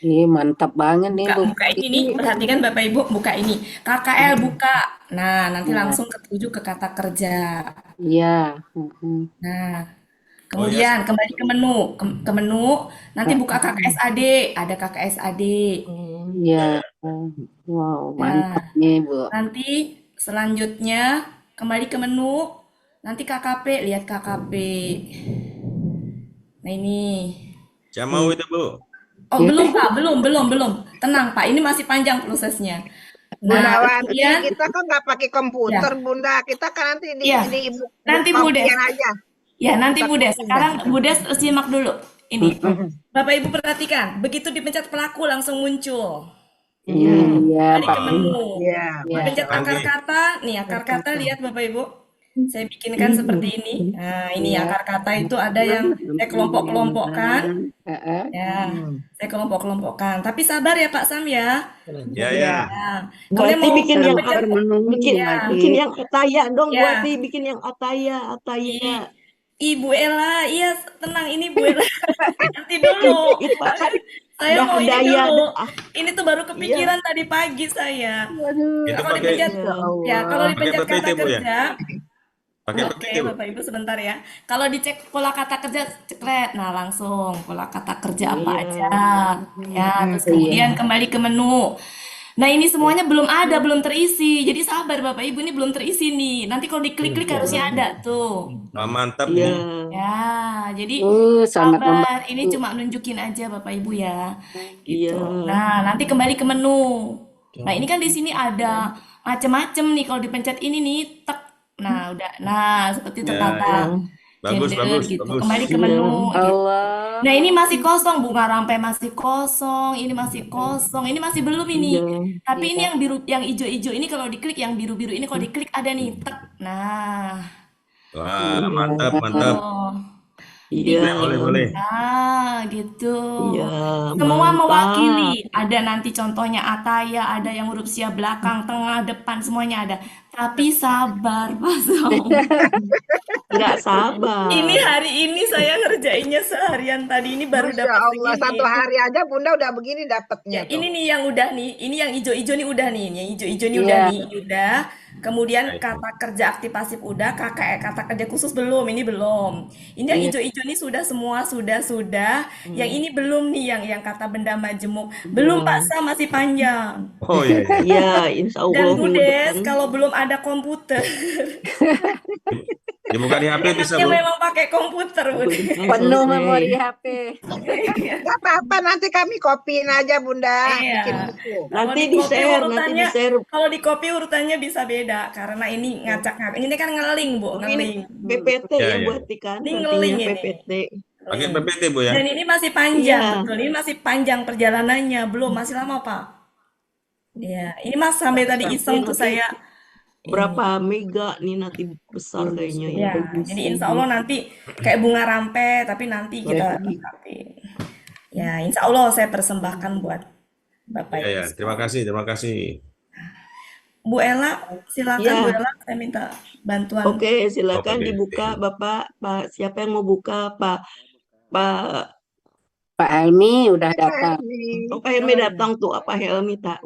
Ih, mantap banget nih Buka Bu buka ini Kiki. nih, perhatikan Bapak Ibu, buka ini. KKL buka. Nah, nanti Ya, langsung ketuju ke kata kerja. iya. Mm-mm. Nah, Oh ya, kemudian kembali ke menu. Ke menu, nanti buka Mm-mm. KKSAD. Ada KKSAD. Iya. Wow, Nah, mantap nih Bu. nanti selanjutnya kembali ke menu. Nanti KKP, lihat KKP. Nah, ini. saya mau Iya. itu Bu. Oh, belum, Pak. Belum, belum, belum. Tenang, Pak. Ini masih panjang prosesnya. Nah, Bundawati, kemudian, kita kan nggak pakai komputer, ya, Bunda. Kita kan nanti iya. di ibu Nanti Bu Des. kopian aja. Ya, nanti Kita Bu Des. copy dah. Sekarang Bu Des simak dulu. Ini. Mm-mm. Bapak Ibu perhatikan, begitu dipencet pelaku langsung muncul. Iya, Kembali ke Pak. menu. Iya, Iya. Masya Dipencet Nanti akar Allah. kata, nih akar kata Terkata. lihat Bapak Ibu. Saya bikinkan seperti ini. Nah, ini Iya. akar kata itu ada yang saya kelompok-kelompokkan. Heeh. Ya, Hmm. saya kelompok-kelompokkan. Tapi sabar ya Pak Sam ya. ya Iya. ya. Nah, kemudian Berarti mau bikin yang pencet, bikin ya, bikin yang Ataya dong, Bu ya. Ati, bikin yang Ataya, Ataya. Ibu Ella, iya tenang ini Bu Ella. Nanti dulu. Itu kan Saya dah mau ini daya dulu. dah. Ini tuh baru Iya, kepikiran tadi pagi saya. Waduh, Itu Kalau pakai dipencet, Masya ya kalau Allah. pakai dipencet PPT kata Bu ya? kerja, Pakai oke PPT Bu. Bapak Ibu sebentar ya. Kalau dicek pola kata kerja, ceklet. Nah langsung pola kata kerja apa iya, aja. Ya, terus Iya. kemudian kembali ke menu. Nah ini semuanya belum ada, belum terisi. Jadi sabar Bapak Ibu ini belum terisi nih. Nanti kalau diklik-klik harusnya iya, ada tuh. Wah, mantap iya, ini. Ya, jadi Sangat sabar. Ini membantu. cuma nunjukin aja Bapak Ibu ya. iya, Gitu. Nah, nanti kembali ke menu. Nah, ini kan di sini ada macem-macem nih. Kalau dipencet ini nih, tek. Nah, udah. Nah, seperti Ya tertata ya. iya, Bagus gender bagus gitu. bagus. Kembali ke iya, menu gitu. Allah. Nah, ini masih kosong. Bunga rampai masih kosong. Ini masih kosong. Ini masih belum ini. iya, Tapi ini Iya. yang biru, yang hijau-hijau ini kalau diklik, yang biru-biru ini kalau diklik ada nih. Tek. Nah, Wah, mantap Iya. mantap. gitu. Jadi iya, Boleh boleh boleh. gitu. iya, Semua mantap. mewakili. Ada nanti contohnya Ataya, ada yang huruf siap belakang, tengah, depan, semuanya ada. Tapi sabar, Pak Som. Nggak Ini sabar. hari ini saya ngerjainnya seharian tadi ini baru Masya dapat Allah. Satu segini. hari aja Bunda udah begini dapatnya Ya, tuh. ini nih yang udah nih. Ini yang ijo-ijo nih udah nih. Yang ijo-ijo nih udah Iya. nih. Ini udah. Kemudian Ya, ya. kata kerja aktif pasif udah. Kata kerja khusus belum. Ini belum. Ini yang Iya. ijo-ijo nih sudah semua. Sudah. Yang Hmm, ini belum nih. Yang kata benda majemuk. Belum Pak iya, Sa masih panjang. Oh iya iya. iya, insya Dan Allah minggu Budes, depan. kalau belum ada komputer, Dibuka di HP bisa enaknya Bu. memang pakai komputer, Minggu Budes. depan Penuh selesai. memori HP. Gak apa-apa, nanti kami kopiin aja Bunda. Iya. Bikin buku. Kalau Nanti di di copy share, nanti di urutannya, share. kalau di copy urutannya bisa beda karena ini ngacak-ngacak. Ini kan ngeling, Bu, Oh, ini ngeling. PPT Ya ya ya. buat ikan, Ini nantinya ngeling ini, PPT. Pakai ngeling. PPT Bu ya. Dan ini masih panjang, Iya, betul. Ini masih panjang perjalanannya, belum masih lama, Pak. Ya, ini Mas sampai tadi nanti iseng tuh nanti saya ini. berapa mega nih nanti besar kayaknya ya. Ya, jadi insya Allah nanti kayak bunga rampe, tapi nanti kita Baik. lengkapin. Ya, insya Allah saya persembahkan buat Bapak Ya Ibu ya. Terima sekalian. kasih terima kasih. Bu Ella, silakan Bu Ya, Ella, saya minta bantuan. oke, Oh silakan dibuka PPT. Bapak. Pak, siapa yang mau buka? Pak, Pak Helmi udah datang. oh, Ini. Pak Helmi datang tuh, apa Helmi tak?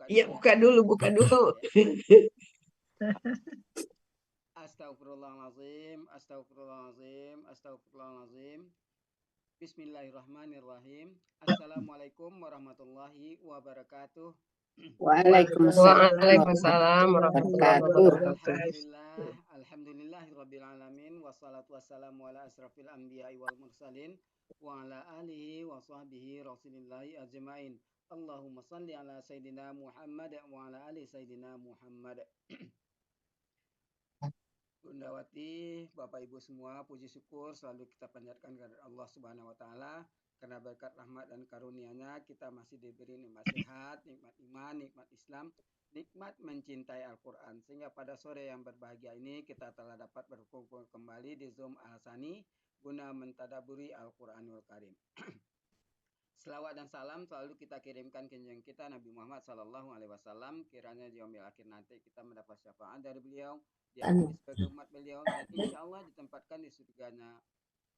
Iya, buka dulu, buka dulu. Astagfirullahalazim, astagfirullahalazim, astagfirullahalazim. Bismillahirrahmanirrahim. Assalamualaikum warahmatullahi wabarakatuh. Waalaikumsalam Waalaikumsalam warahmatullahi warahmatullahi wabarakatuh. wabarakatuh. Alhamdulillahirabbil wassalatu wassalamu ala asrafil anbiya'i wal mursalin wa ala alihi wa sahbihi rasulillahi ajmain. Allahumma salli ala sayyidina Muhammad wa ala ali sayyidina Muhammad. Bundawati, Bapak Ibu semua, puji syukur selalu kita panjatkan kepada Allah Subhanahu wa taala karena berkat rahmat dan karunia-Nya kita masih diberi nikmat sehat, nikmat iman, nikmat Islam, nikmat mencintai Al-Qur'an. Sehingga pada sore yang berbahagia ini kita telah dapat berkumpul kembali di Zoom Al-Sani guna mentadaburi Al-Qur'anul Karim. Selawat dan salam selalu kita kirimkan ke junjungan kita Nabi Muhammad Sallallahu Alaihi Wasallam. Kiranya di yaumil akhir nanti kita mendapat syafaat dari beliau, diampuni sebagai umat beliau, dan insya Allah ditempatkan di surganya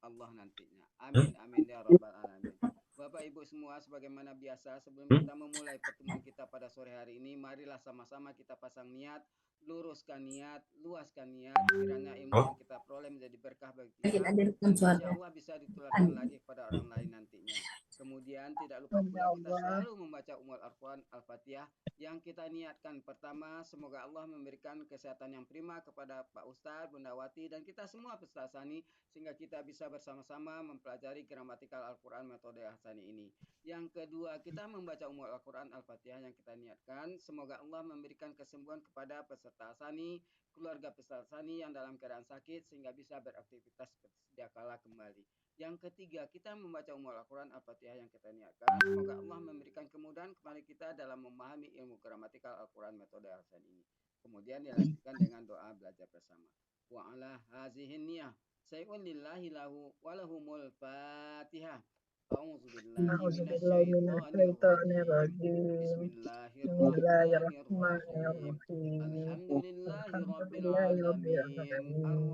Allah nantinya. Amin, amin ya rabbal alamin. Bapak Ibu semua, sebagaimana biasa, sebelum kita memulai pertemuan kita pada sore hari ini, marilah sama-sama kita pasang niat, luruskan niat, luaskan niat, kiranya ilmu yang kita peroleh menjadi berkah bagi kita, dan insya Allah bisa ditularkan lagi kepada orang lain nantinya. Kemudian tidak lupa pula kita selalu membaca Al-Quran Al-Fatihah yang kita niatkan. Pertama, semoga Allah memberikan kesehatan yang prima kepada Pak Ustadz, Bunda Wati, dan kita semua peserta Ahsani, sehingga kita bisa bersama-sama mempelajari gramatikal Al-Quran metode Ahsani ini. Yang kedua, kita membaca Al-Quran Al-Fatihah yang kita niatkan. Semoga Allah memberikan kesembuhan kepada peserta Ahsani, keluarga peserta Ahsani yang dalam keadaan sakit, sehingga bisa beraktivitas seperti sedia kala kembali. Yang ketiga, kita membaca Al-Quran Al-Fatihah yang kita niatkan. Semoga Allah memberikan kemudahan kepada kita dalam memahami ilmu gramatikal Al-Quran metode Ahsani ini. Kemudian dilanjutkan dengan doa belajar bersama. Wa ala hazihin niyah. Sayyidun lillahi lahu walahumul fatihah. A'udzu billahi minasyaitonir rajim. Bismillahirrahmanirrahim. Alhamdulillahi rabbil alamin.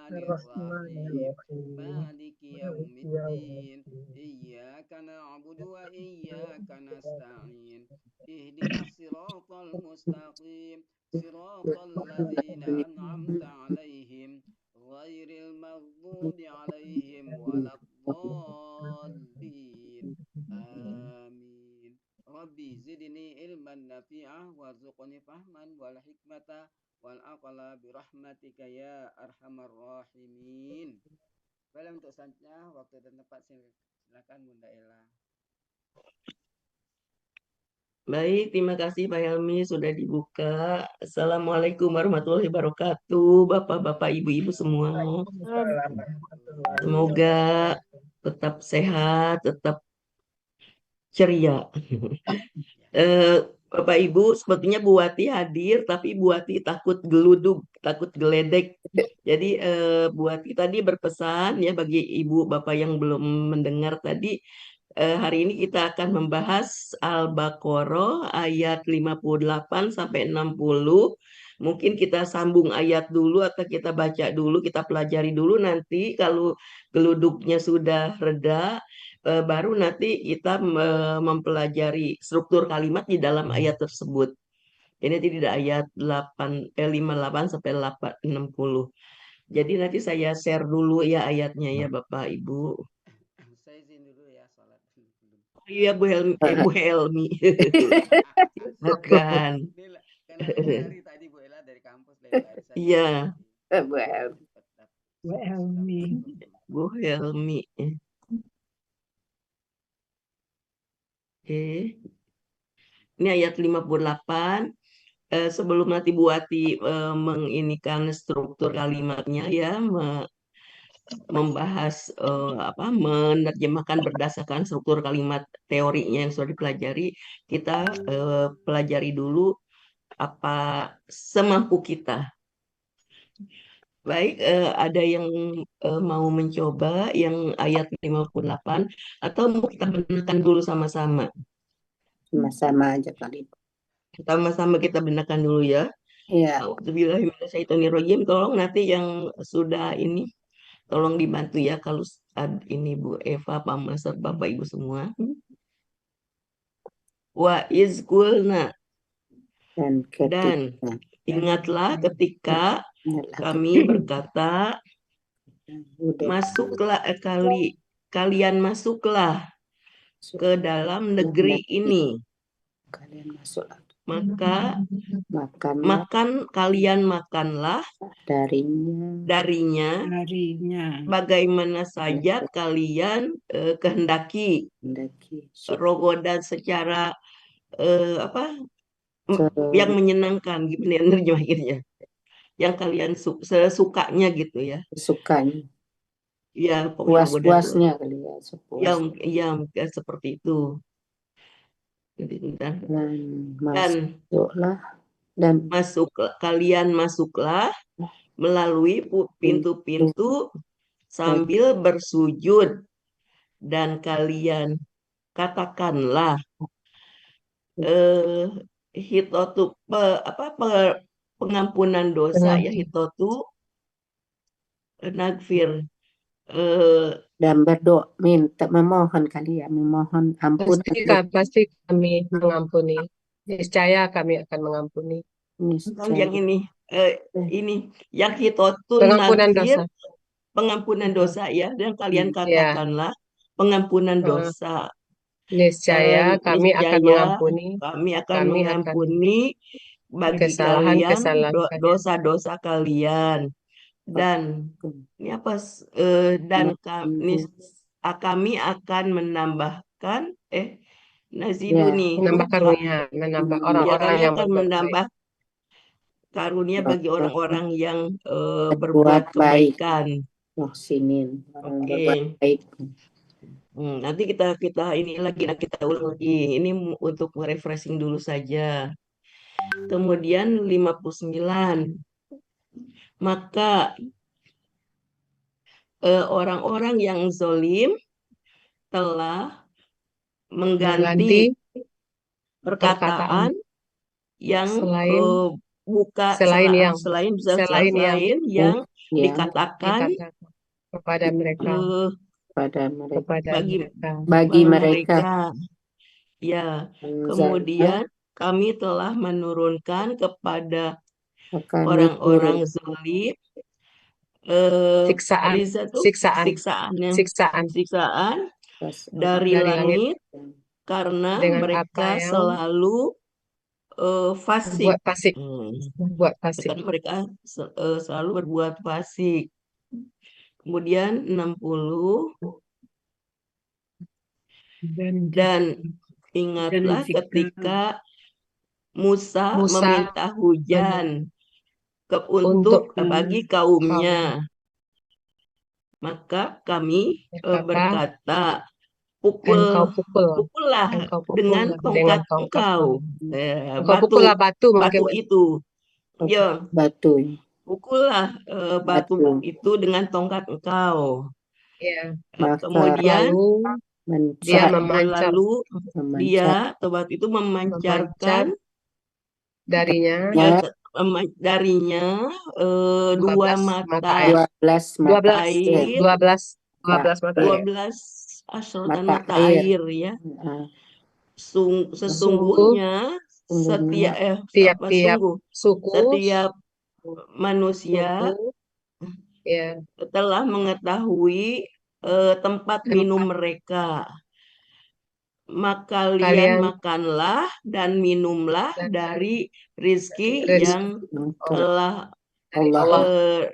Arrahmanir rahim. Maliki yaumiddin. Iyyaka na'budu wa iyyaka nasta'in. Ihdinas siratal mustaqim. Siratal ladzina an'amta 'alaihim ghairil maghdubi 'alaihim waladdallin. Amin. Rabbi zidni ilman nafi'ah warzuqni fahman wal hikmata wal aqla birahmatika ya arhamar rahimin. Baik, untuk selanjutnya waktu dan tempat silakan Bunda Ella. Baik, terima kasih Pak Helmi sudah dibuka. Assalamualaikum warahmatullahi wabarakatuh, Bapak-bapak, Ibu-ibu semua. Semoga tetap sehat, tetap ceria. Bapak Ibu, sepertinya Bu Wati hadir, tapi Bu Wati takut geluduk, takut geledek. Jadi Bu Wati tadi berpesan ya bagi Ibu Bapak yang belum mendengar tadi, hari ini kita akan membahas Al-Baqarah ayat 58 sampai 60. Mungkin kita sambung ayat dulu atau kita baca dulu, kita pelajari dulu, nanti kalau geluduknya sudah reda, baru nanti kita mempelajari struktur kalimat di dalam ayat tersebut. Ini tidak ayat 58 sampai 60. Jadi nanti saya share dulu ya ayatnya ya Bapak Ibu. Saya izin dulu ya salat dulu. Iya Bu Helmi, Bu Helmi. Bukan. Karena dari tadi Bu Ella dari kampus dari Larissa. Iya. Bu Helmi. Bu Helmi. Oke. Ini ayat 58. Sebelum nanti Bu Wati menginikan struktur kalimatnya ya, membahas menerjemahkan berdasarkan struktur kalimat teorinya yang sudah dipelajari, kita pelajari dulu apa semampu kita. Baik, ada yang mau mencoba yang ayat 58 atau mau kita benakan dulu sama-sama? Sama-sama aja kali. Sama-sama kita benakan dulu ya. Iya. Auzubillahiminasyaitonirrajim. Tolong nanti yang sudah ini tolong dibantu ya kalau ini Bu Eva, Pak Master, Bapak Ibu semua. Wa izkulna. Dan ingatlah ketika kami berkata, masuklah kalian masuklah ke dalam negeri ini. Kalian masuklah. Maka kalian makanlah darinya bagaimana saja kalian kehendaki. Rogodan secara yang menyenangkan gitu ya nerjemahinnya. Yang kalian sesukanya gitu ya. Sukanya. Ya, puas-puasnya kali ya. Yang seperti itu. Kalian masuklah melalui pintu-pintu sambil bersujud, dan kalian katakanlah eh hitotu pengampunan dosa ya, hitotu nagfir Dan berdoa minta memohon kali ya, memohon ampun Pasti kami mengampuni. Niscaya kami akan mengampuni. bukan yang niscaya. ini yang hitotun Pengampunan nagfir, dosa. pengampunan dosa ya, dan kalian Ya, katakanlah pengampunan eh, dosa. niscaya kami akan Niscaya mengampuni kami akan Kami akan mengampuni bagi kalian kesalahan-kesalahan kalian. dosa-dosa kalian. Dan ini apa? Dan kami akan menambahkan nazidu Ya, nih Menambah lupa. karunia, menambah Ya, orang-orang kami yang akan berbuat baik. menambah karunia bagi orang-orang yang berbuat berbuat baik, kebaikan. muhsinin, orang Oke. berbuat baik. Nanti kita ini lagi, kita ulang lagi. Ini untuk refreshing dulu saja. Kemudian 59. Maka orang-orang yang zolim telah mengganti perkataan yang selain yang yang dikatakan kepada mereka, bagi mereka. Ya, kemudian kami telah menurunkan kepada orang-orang zalim siksaan dari langit karena dengan mereka apa yang selalu fasik. Buat fasik. Karena mereka selalu berbuat fasik. Kemudian 60. Dan ingatlah ketika Musa meminta hujan untuk bagi kaumnya. Maka kami berkata, pukullah dengan tongkat engkau. Batu itu. Ya, pukullah batu itu dengan tongkat engkau. Ya. Kemudian dia memancar. Tobat itu memancarkan darinya 12 mata air. 12 mata air ya. Sesungguhnya setiap manusia telah mengetahui tempat minum mereka. Maka kalian makanlah dan minumlah dari rizki yang telah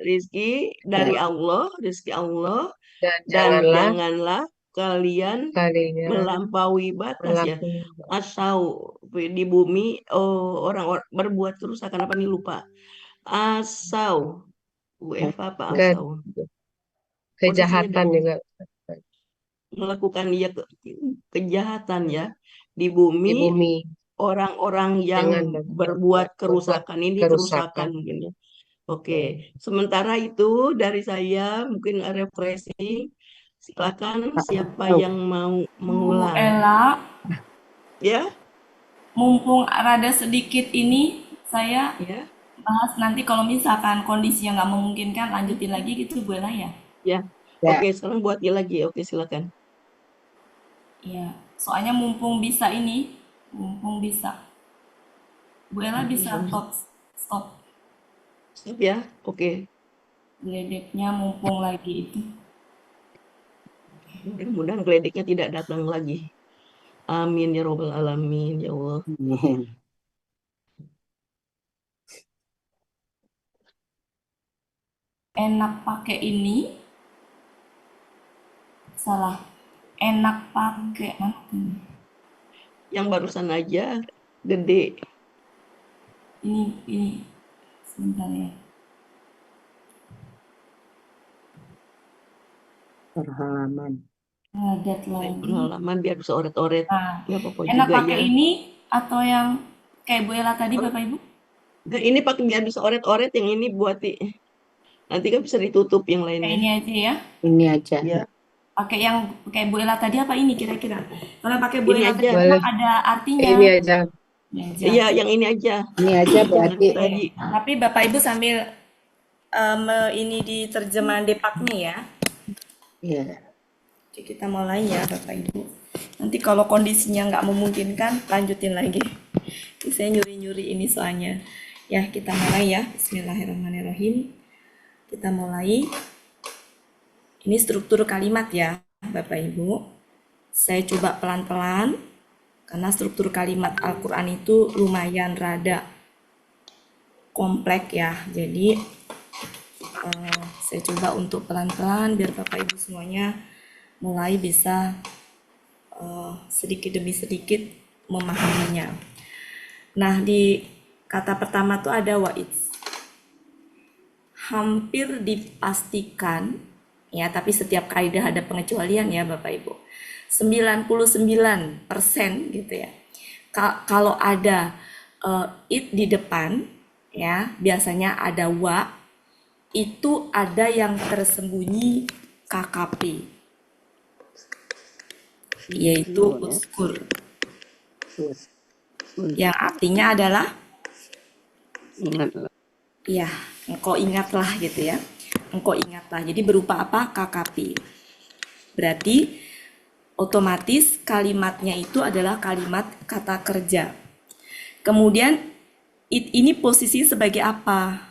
rizki dari Allah, rizki Allah, dan janganlah kalian melampaui batas ya. Asau di bumi orang berbuat kerusakan, apa nih lupa. Asau apa asau? Kejahatan juga. Melakukan kejahatan ya di bumi, orang-orang yang berbuat kerusakan ini kerusakan mungkin ya. Oke. Sementara itu dari saya mungkin refreshing. Silakan siapa yang mau mengulang. Ella, Ya. Mumpung rada sedikit ini saya bahas, nanti kalau misalkan kondisinya nggak memungkinkan lanjutin lagi gitu Bu Ella ya. Ya. Oke, sekarang buat lagi. Oke, silakan. Iya, soalnya mumpung bisa. Bu Ella bisa stop ya, oke. Geledeknya mumpung lagi itu. Mudah-mudahan geledeknya tidak datang lagi. Amin ya robbal alamin ya Allah. Enak pakai ini. Salah. Enak pakai yang barusan aja gede. Ini sebentar ya. Halaman biar bisa oret-oret. Nah, apa-apa enak juga pakai ya. ini atau yang kayak Bu Ella tadi Bapak Ibu? Nah, ini pakai biar bisa oret-oret, yang ini buat nanti kan bisa ditutup yang lainnya. Kayak ini aja ya. Ini aja. Ya. Pakai yang kayak Bu Ella tadi apa ini kira-kira? Kalau pakai Bu Ini Ella tadi aja. Boleh. memang ada artinya. Ini aja. Ini aja. Iya, yang ini aja. Ini aja Bu Jangan Ati. tadi. Tapi Bapak Ibu sambil ini di terjemahan Depaknya ya. Iya. Oke, kita mulai ya Bapak Ibu. Nanti kalau kondisinya nggak memungkinkan, lanjutin lagi. Saya nyuri-nyuri ini soalnya. Ya, kita mulai ya. Bismillahirrahmanirrahim. Kita mulai. Ini struktur kalimat ya, Bapak Ibu. Saya coba pelan-pelan, karena struktur kalimat Al-Quran itu lumayan rada kompleks ya. Jadi, saya coba untuk pelan-pelan biar Bapak Ibu semuanya mulai bisa sedikit demi sedikit memahaminya. Nah, di kata pertama tuh ada wa'idz. Hampir dipastikan, ya, tapi setiap kaidah ada pengecualian ya Bapak Ibu. 99% gitu ya. Kalau ada it di depan, ya, biasanya ada wa, itu ada yang tersembunyi KKP, yaitu uskur, yang artinya adalah ya, engkau ingatlah gitu ya. Engkau ingatlah. Jadi berupa apa? KKP. Berarti otomatis kalimatnya itu adalah kalimat kata kerja. Kemudian ini posisi sebagai apa?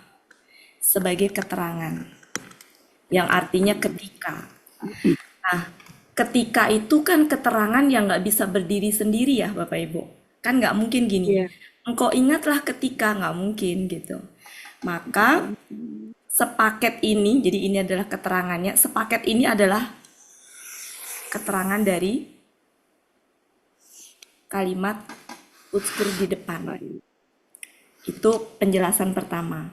Sebagai keterangan. Yang artinya ketika. Nah, ketika itu kan keterangan yang nggak bisa berdiri sendiri ya Bapak Ibu. Kan nggak mungkin gini. Iya. Engkau ingatlah ketika, nggak mungkin gitu. Maka sepaket ini, jadi ini adalah keterangannya. Sepaket ini adalah keterangan dari kalimat utskur di depan. Itu penjelasan pertama.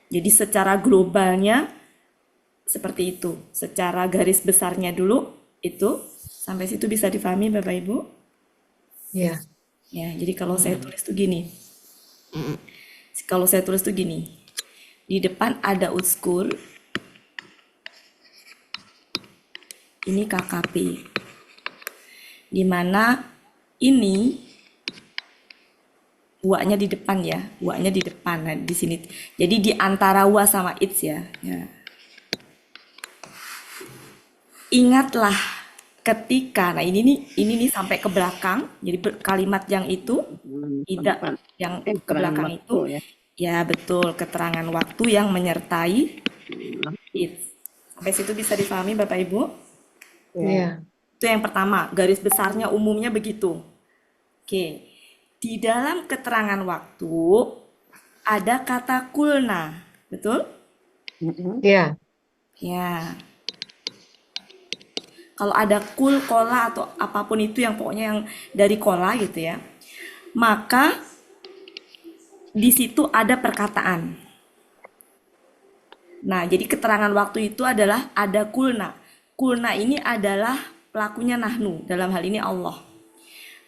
Jadi secara globalnya seperti itu. Secara garis besarnya dulu itu. Sampai situ bisa difahami Bapak Ibu? Iya. Ya, jadi kalau saya tulis tuh gini. Kalau saya tulis tuh gini. Di depan ada utskur. Ini KKP. Di mana ini wa-nya di depan ya. Wa-nya di depan. Nah, di sini. Jadi di antara wa sama its ya. Ya. Ingatlah ketika. Nah, ini nih sampai ke belakang. Jadi kalimat yang itu tidak yang ke belakang itu ya betul, keterangan waktu yang menyertai it. Sampai situ bisa difahami Bapak Ibu? Iya. Itu yang pertama, garis besarnya umumnya begitu. Oke. Di dalam keterangan waktu ada kata kulna, betul? Iya. Ya. Kalau ada kul, kola atau apapun itu yang pokoknya yang dari kola gitu ya. Maka di situ ada perkataan. Nah, jadi keterangan waktu itu adalah ada kulna. Kulna ini adalah pelakunya nahnu, dalam hal ini Allah.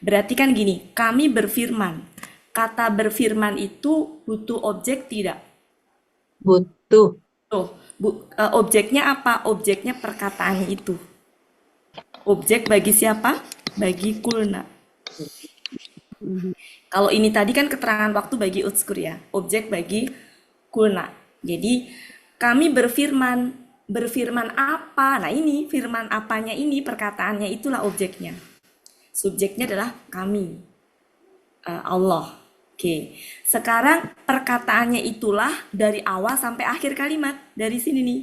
Berarti kan gini, kami berfirman. Kata berfirman itu butuh objek tidak? Butuh. Tuh, objeknya apa? Objeknya perkataan itu. Objek bagi siapa? Bagi kulna. Kalau ini tadi kan keterangan waktu bagi utskur ya, objek bagi kulna. Jadi kami berfirman, berfirman apa? Nah ini firman apanya ini, perkataannya itulah objeknya. Subjeknya adalah kami, Allah. Oke, sekarang perkataannya itulah dari awal sampai akhir kalimat, dari sini nih.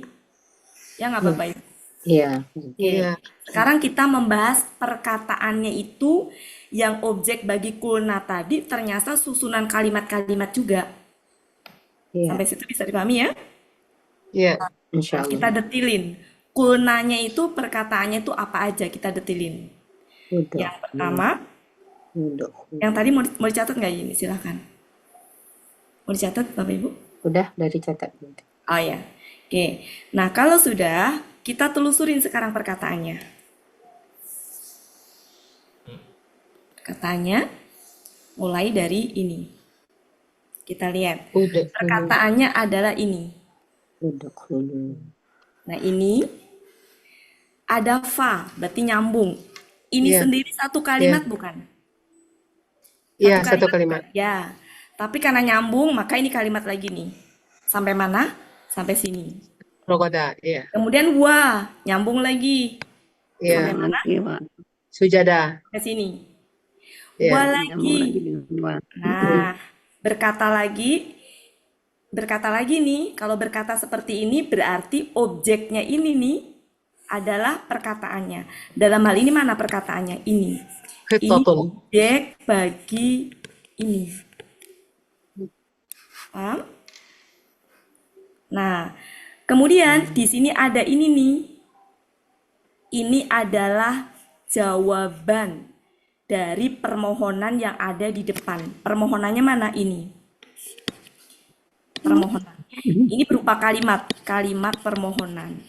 Ya nggak Bapak Ibu? Iya. Oke. Iya. Sekarang kita membahas perkataannya itu yang objek bagi kulna tadi ternyata susunan kalimat-kalimat juga. Iya. Sampai situ bisa dipahami ya? Iya. Insya Allah. Kita detilin. Kulnanya itu perkataannya itu apa aja kita detilin. Udah. Yang pertama, Udah. yang tadi mau dicatat nggak ini? Silahkan. Mau dicatat Bapak Ibu? Udah dari catat. Oh ya. Oke. Nah kalau sudah, kita telusurin sekarang perkataannya. Perkataannya mulai dari ini. Kita lihat. Udah. Perkataannya adalah ini. Udah. Nah ini ada fa, berarti nyambung. Ini Iya, sendiri satu iya, kalimat bukan? iya, Satu satu kalimat kalimat. bukan? Ya. Tapi karena nyambung, maka ini kalimat lagi nih. Sampai mana? Sampai sini. Rogoda, iya, Kemudian wa, nyambung lagi. iya. Sampai mana? Sujada, Ke sini. Wa iya. lagi. Nah, berkata lagi nih, kalau berkata seperti ini berarti objeknya ini nih adalah perkataannya. Dalam hal ini mana perkataannya? Ini. Ini Khitatun, objek bagi ini. Paham? Nah, kemudian di sini ada ini nih. Ini adalah jawaban dari permohonan yang ada di depan. Permohonannya mana ini? Permohonan. Ini berupa kalimat permohonan.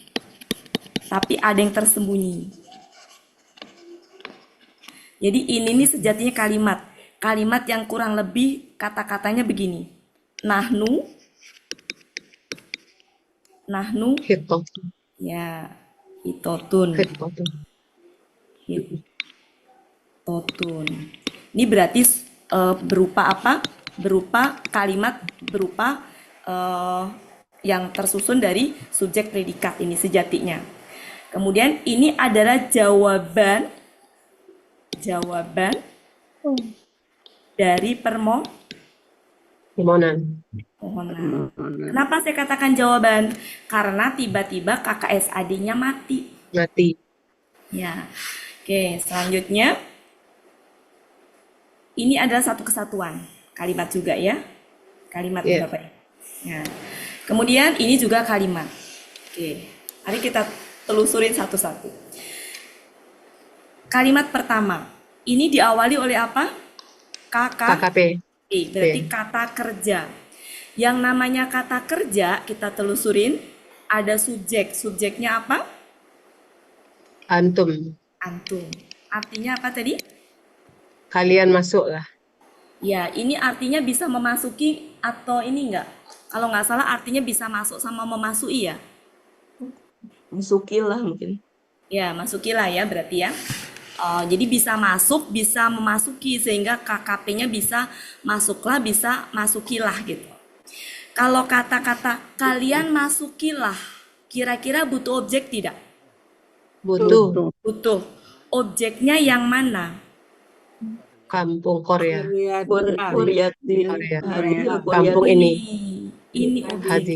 Tapi ada yang tersembunyi. Jadi ini nih sejatinya kalimat yang kurang lebih kata-katanya begini. Nahnu, khitatun, ya, hitotun, khitatun. hitotun. Ini berarti berupa apa? Berupa kalimat, berupa yang tersusun dari subjek predikat ini sejatinya. Kemudian ini adalah jawaban dari Permohonan, permohonan. Kenapa saya katakan jawaban? Karena tiba-tiba KKSAD-nya mati. mati. Ya. Oke, selanjutnya ini adalah satu kesatuan. Kalimat juga ya. Kalimat Iya, Bapak. Ya. Kemudian ini juga kalimat. Oke. Mari kita telusurin satu-satu. Kalimat pertama. Ini diawali oleh apa? KKP, Berarti kata kerja. Yang namanya kata kerja kita telusurin ada subjek. Subjeknya apa? antum. Antum. Artinya apa tadi? Kalian masuklah. Ya, ini artinya bisa memasuki atau ini enggak? Kalau nggak salah artinya bisa masuk sama memasuki ya? Masukilah mungkin. Ya, masukilah ya berarti ya. Jadi bisa masuk, bisa memasuki sehingga KKP-nya bisa masuklah, bisa masukilah gitu. Kalau kata-kata kalian masukilah, kira-kira butuh objek tidak? Butuh Butuh. Objeknya yang mana? kampung Korea, Kuryati, Korea. Hadi, Kampung Kuryati. ini. Ini objek. Hadi.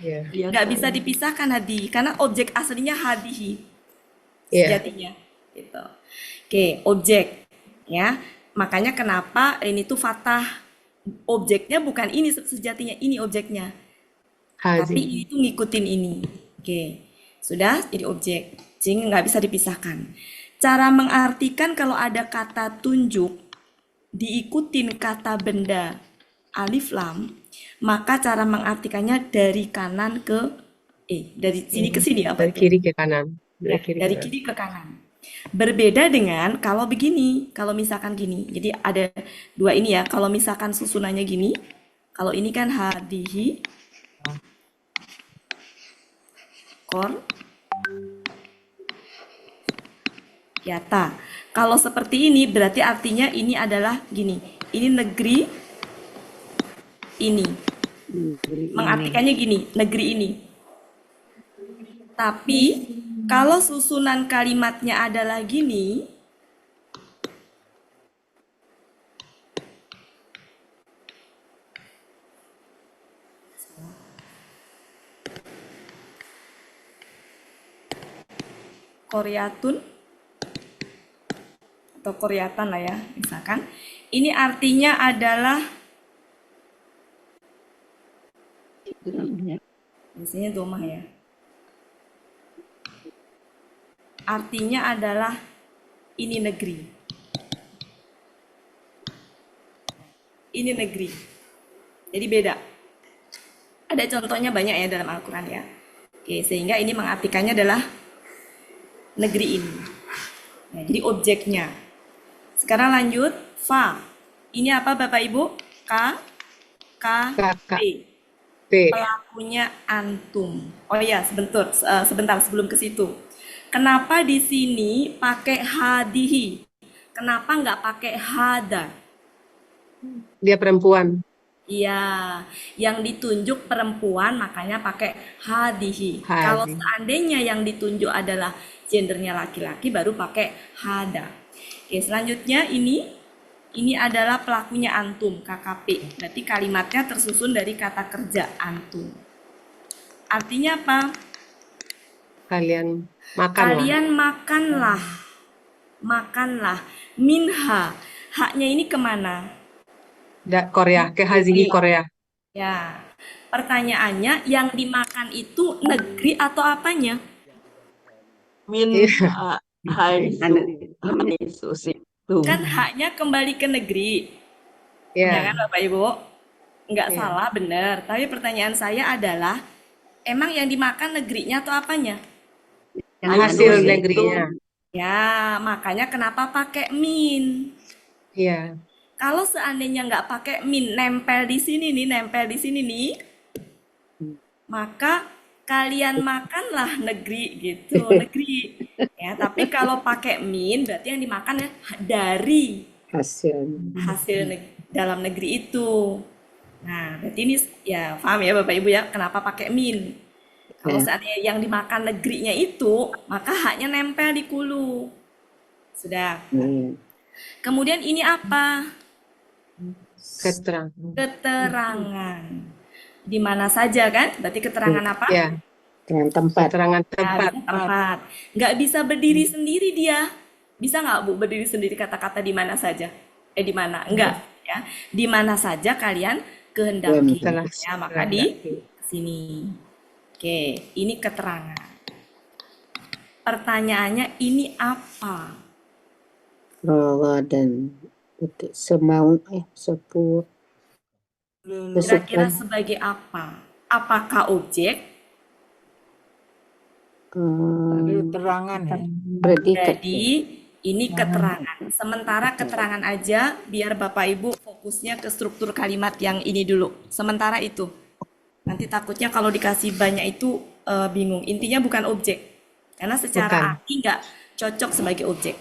Iya, Iya Nggak kan? bisa dipisahkan hadi, karena objek aslinya hadihi iya. sejatinya. Gitu. Oke, objek ya. Makanya kenapa ini tuh fatah. Objeknya bukan ini sejatinya, ini objeknya. Tapi Hadi. ini tuh ngikutin ini. Oke, sudah jadi objek. Jadi nggak bisa dipisahkan. Cara mengartikan kalau ada kata tunjuk diikutin kata benda alif lam, maka cara mengartikannya dari kanan ke dari sini ke sini apa Dari itu? kiri ke kanan. Dari kiri ke Dari kanan. kiri ke kanan. Berbeda dengan kalau begini, kalau misalkan gini. Jadi ada dua ini ya. Kalau misalkan susunannya gini, kalau ini kan hadihi kor yata. Kalau seperti ini berarti artinya ini adalah gini. Ini negeri ini. Mengartikannya gini, negeri ini. Tapi kalau susunan kalimatnya adalah gini, Koreatun atau Koreatan lah ya, misalkan. Ini artinya adalah biasanya domah ya. Artinya adalah ini negeri. Ini negeri. Jadi beda. Ada contohnya banyak ya dalam Al-Quran ya. Oke, sehingga ini mengartikannya adalah negeri ini. Nah, jadi objeknya. Sekarang lanjut, fa. Ini apa Bapak Ibu? KKP. Pelakunya antum. Oh iya, sebentar sebelum ke situ. Kenapa di sini pakai hadihi? Kenapa nggak pakai hada? Dia perempuan. Iya, yang ditunjuk perempuan makanya pakai hadihi. Kalau Hadi. seandainya yang ditunjuk adalah gendernya laki-laki baru pakai hada. Oke, selanjutnya ini adalah pelakunya antum, KKP. Berarti kalimatnya tersusun dari kata kerja antum. Artinya apa? Kalian makanlah. Kalian makanlah. Makanlah. Minha. Haknya ini kemana? Korea, ke hazihi Korea. Ya, pertanyaannya yang dimakan itu negeri atau apanya? Min Iya. haisu situ. Kan haknya kembali ke negeri, ya Ya, kan Bapak Ibu? Nggak ya. salah, benar. Tapi pertanyaan saya adalah, emang yang dimakan negerinya atau apanya? Hasil Haisu negerinya. Ya, makanya kenapa pakai min? Iya. Kalau seandainya nggak pakai min, nempel di sini nih, maka kalian makanlah negeri gitu, negeri. Ya, tapi kalau pakai min berarti yang dimakan ya dari hasil. dalam negeri itu. Nah, berarti ini ya paham ya Bapak Ibu ya, kenapa pakai min. Kalau Ya. seandainya yang dimakan negerinya itu, maka haknya nempel di kulu. Sudah. Kemudian ini apa? Keterangan. Keterangan. Di mana saja kan? Berarti keterangan apa? Ya, Dengan tempat. keterangan Ya, tempat. bisa tempat. Nggak bisa berdiri sendiri dia. Bisa nggak Bu berdiri sendiri kata-kata di mana saja? Di mana? Enggak. Ya. Di mana saja kalian kehendaki. Telah Ya, maka di sini. Oke, ini keterangan. Pertanyaannya ini apa? Dan itu semau sepur. Kira-kira sebagai apa? Apakah objek? Keterangan ya. Predikat. Jadi ini keterangan. Sementara keterangan aja biar Bapak Ibu fokusnya ke struktur kalimat yang ini dulu. Sementara itu. Nanti takutnya kalau dikasih banyak itu bingung. Intinya bukan objek. Karena secara arti nggak cocok sebagai objek.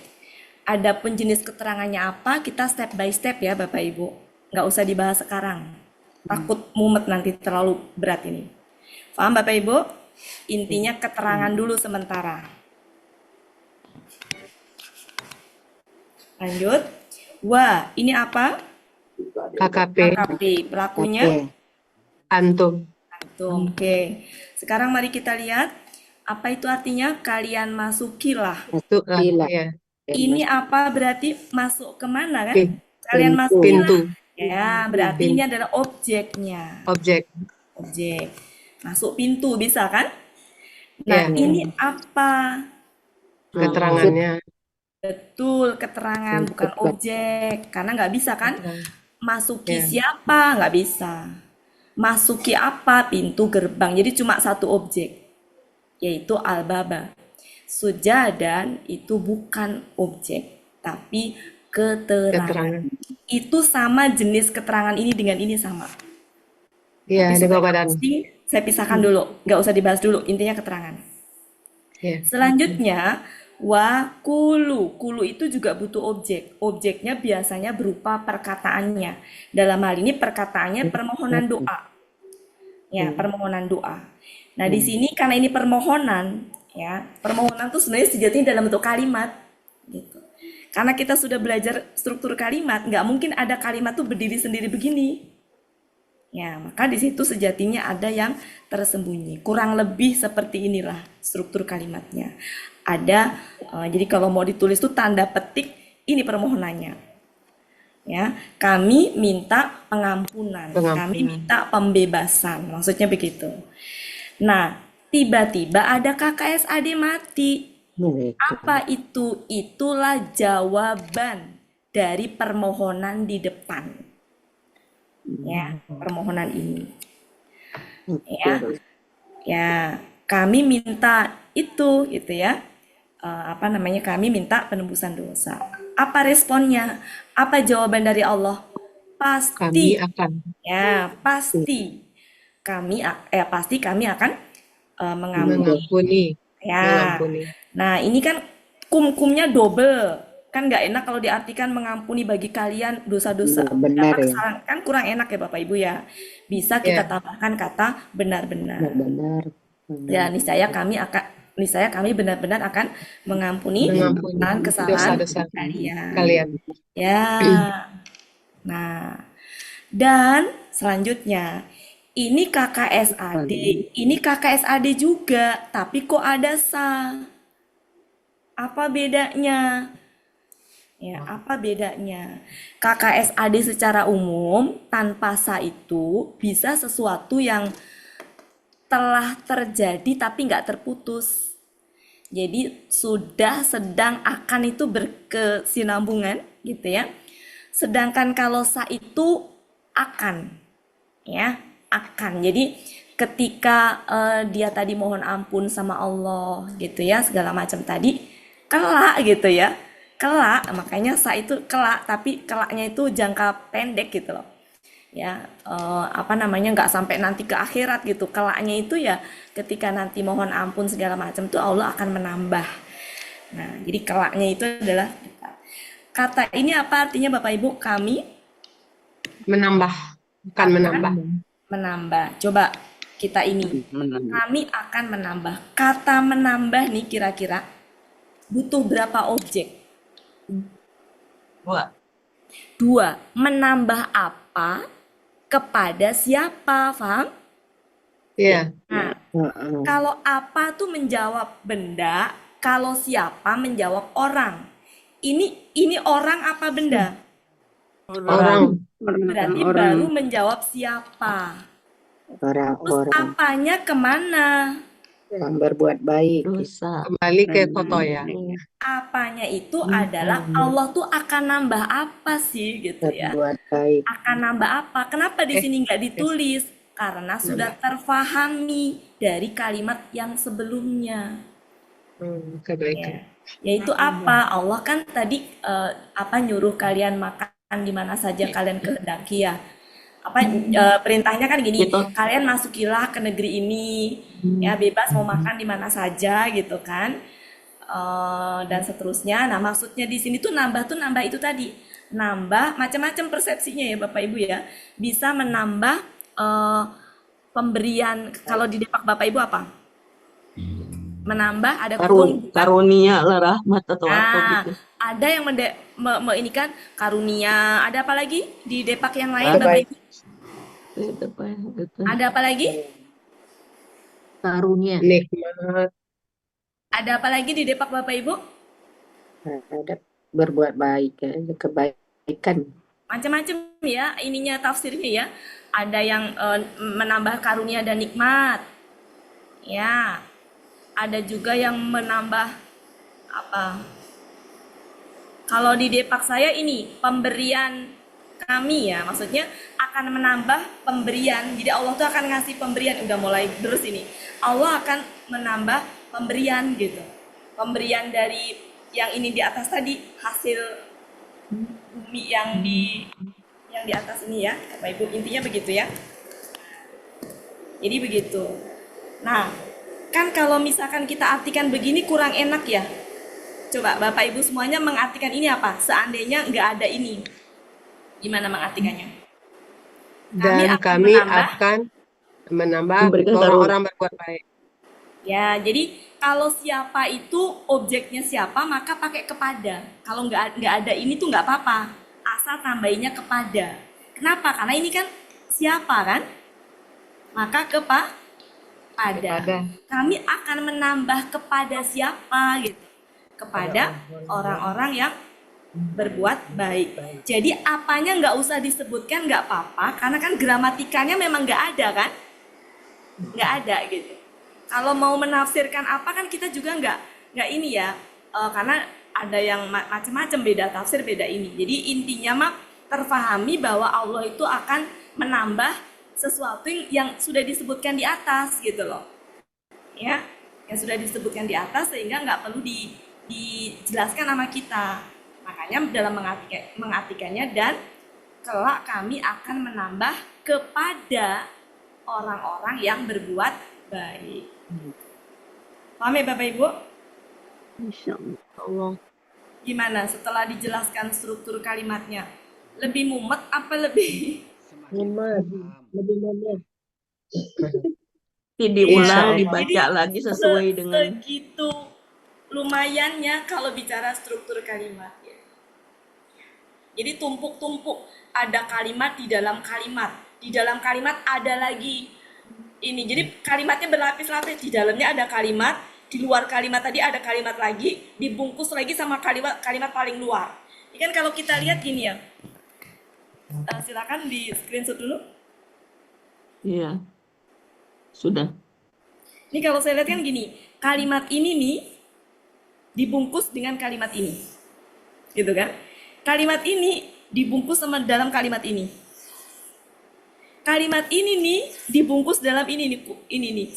Adapun jenis keterangannya apa, kita step by step ya Bapak Ibu. Nggak usah dibahas sekarang. Takut mumet nanti terlalu berat ini. Paham Bapak Ibu? Intinya keterangan dulu sementara. Lanjut. Wah, ini apa? KKP. KKP. Pelakunya Antum. antum. Oke. Sekarang mari kita lihat apa itu artinya kalian masukilah. Masuklah. Ya. Ini apa berarti masuk kemana kan? Pi- Kalian pintu. masukilah. Pintu. Ya, berarti ini adalah objeknya. Objek. Objek. Masuk pintu bisa kan? Nah, Ya. ini apa? Keterangannya. Betul, keterangan bukan objek. Karena nggak bisa kan? Masuki Ya. siapa? Nggak bisa. Masuki apa? Pintu gerbang. Jadi cuma satu objek, yaitu al-baba. Sujadan itu bukan objek, tapi keterangan. Keterangan. Itu sama jenis keterangan ini dengan ini sama. Ya, Tapi di supaya bawah nggak badan. pusing, saya pisahkan dulu. Nggak usah dibahas dulu, intinya keterangan. Ya. Selanjutnya, kulu. Kulu itu juga butuh objek. Objeknya biasanya berupa perkataannya. Dalam hal ini perkataannya permohonan doa. Ya, permohonan doa. Nah, di sini karena ini permohonan, ya, permohonan tuh sebenarnya sejatinya dalam bentuk kalimat, gitu. Karena kita sudah belajar struktur kalimat, nggak mungkin ada kalimat tuh berdiri sendiri begini. Ya, maka di situ sejatinya ada yang tersembunyi. Kurang lebih seperti inilah struktur kalimatnya. Ada, jadi kalau mau ditulis tuh tanda petik, ini permohonannya. Ya, kami minta pengampunan, kami minta pembebasan, maksudnya begitu. Nah, tiba-tiba ada KKSAD mati. Apa itu? Itulah jawaban dari permohonan di depan. Ya, permohonan ini. Ya, kami minta itu, gitu ya. Kami minta penembusan dosa. Apa responnya? Apa jawaban dari Allah? Pasti. Kami akan. Ya, pasti. Pasti kami akan mengampuni. Mengampuni. Ya. mengampuni. Nah, ini kan kum-kumnya double. Kan nggak enak kalau diartikan mengampuni bagi kalian dosa-dosa Iya, benar ya. kesalahan. Kan kurang enak ya Bapak Ibu ya. Bisa kita Ya, tambahkan kata benar-benar. Benar. Ya, niscaya kami benar-benar akan mengampuni mengampuni kesalahan dosa-dosa kalian. kalian. Ya. Nah, dan selanjutnya ini KKSAD. Ini KKSAD juga, tapi kok ada sa? Apa bedanya? Ya, apa bedanya? KKSAD secara umum tanpa sa itu bisa sesuatu yang telah terjadi tapi nggak terputus. Jadi sudah, sedang, akan itu berkesinambungan gitu ya. Sedangkan kalau sa itu akan, ya, akan. Jadi ketika dia tadi mohon ampun sama Allah gitu ya, segala macam tadi, kelak gitu ya. Kelak, makanya sa itu kelak, tapi kelaknya itu jangka pendek gitu loh. Ya, apa namanya, nggak sampai nanti ke akhirat gitu. Kelaknya itu ya ketika nanti mohon ampun segala macam tuh Allah akan menambah. Nah, jadi kelaknya itu adalah kata ini apa artinya Bapak Ibu? Kami Menambah, bukan menambah. menambah. Coba kita ini. Kami akan menambah. Kata menambah nih kira-kira butuh berapa objek? 2. 2. Menambah apa kepada siapa? Paham? Iya, Nah, kalau apa tuh menjawab benda, kalau siapa menjawab orang. Ini orang apa benda? orang. Berarti baru menjawab siapa. Terus Orang-orang apanya kemana? yang berbuat baik. Dosa. Kembali ke foto ya. Apanya itu adalah Allah tuh akan nambah apa sih gitu ya. Berbuat baik. Akan nambah apa? Kenapa di sini nggak ditulis? Karena sudah terfahami dari kalimat yang sebelumnya. Kebaikan. Yaitu apa? Allah kan tadi nyuruh kalian makan di mana saja kalian kehendaki ya. Perintahnya kan gini, kalian masukilah ke negeri ini, ya bebas mau makan di mana saja gitu kan. Dan seterusnya. Nah, maksudnya di sini tuh nambah itu tadi. Nambah macam-macam persepsinya ya Bapak Ibu ya. Bisa menambah pemberian. Kalau di Depak Bapak Ibu apa? Menambah ada kurung. Karunia lah rahmat atau apa Nah, gitu. ada yang ini kan karunia. Ada apa lagi di Depak yang lain Baik. Bapak Ibu? Gitu. Ada apa lagi? Karunia. Nikmat. Ada apa lagi di Depak Bapak Ibu? Ada berbuat baik, kebaikan. Macam-macam ya ininya tafsirnya ya. Ada yang menambah karunia dan nikmat. Ya. Ada juga yang menambah apa? Kalau di Depak saya ini pemberian kami ya, maksudnya akan menambah pemberian. Jadi Allah tuh akan ngasih pemberian. Udah mulai terus ini. Allah akan menambah pemberian gitu. Pemberian dari yang ini di atas tadi, hasil bumi yang di atas ini ya, Bapak Ibu, intinya begitu ya. Jadi begitu. Nah, kan kalau misalkan kita artikan begini kurang enak ya. Coba Bapak Ibu semuanya mengartikan ini apa? Seandainya nggak ada ini, gimana mengartikannya? Kami akan menambah Memberikan orang-orang berbuat baik. Ya, jadi kalau siapa itu objeknya siapa, maka pakai kepada. Kalau nggak ada ini tuh nggak apa-apa, asal tambahinnya kepada. Kenapa? Karena ini kan siapa kan? Maka kepada. Kami akan menambah kepada siapa gitu. Kepada orang-orang yang berbuat baik. Jadi apanya nggak usah disebutkan, nggak apa-apa, karena kan gramatikanya memang nggak ada kan? Nggak ada gitu. Kalau mau menafsirkan apa kan kita juga nggak ini ya, karena ada yang macam-macam, beda tafsir, beda ini. Jadi intinya mah terfahami bahwa Allah itu akan menambah sesuatu yang sudah disebutkan di atas gitu loh, ya, yang sudah disebutkan di atas sehingga nggak perlu dijelaskan sama kita. Makanya dalam mengartikannya dan kelak kami akan menambah kepada orang-orang yang berbuat baik. Paham ya Bapak Ibu? Insya Allah. Gimana setelah dijelaskan struktur kalimatnya? Lebih mumet apa lebih? Semakin Mumet, paham. lebih mumet. Ini Iya, diulang, Insya Allah. dibaca jadi lagi sesuai dengan segitu lumayannya kalau bicara struktur kalimat ya. Jadi tumpuk-tumpuk, ada kalimat di dalam kalimat. Di dalam kalimat ada lagi ini. Jadi kalimatnya berlapis-lapis. Di dalamnya ada kalimat, di luar kalimat tadi ada kalimat lagi, dibungkus lagi sama kalimat paling luar. Ini kan kalau kita lihat gini ya. Silakan di screenshot dulu. Iya, sudah. Ini kalau saya lihat kan gini, kalimat ini nih dibungkus dengan kalimat ini. Gitu kan? Kalimat ini dibungkus sama dalam kalimat ini. Kalimat ini nih dibungkus dalam ini nih.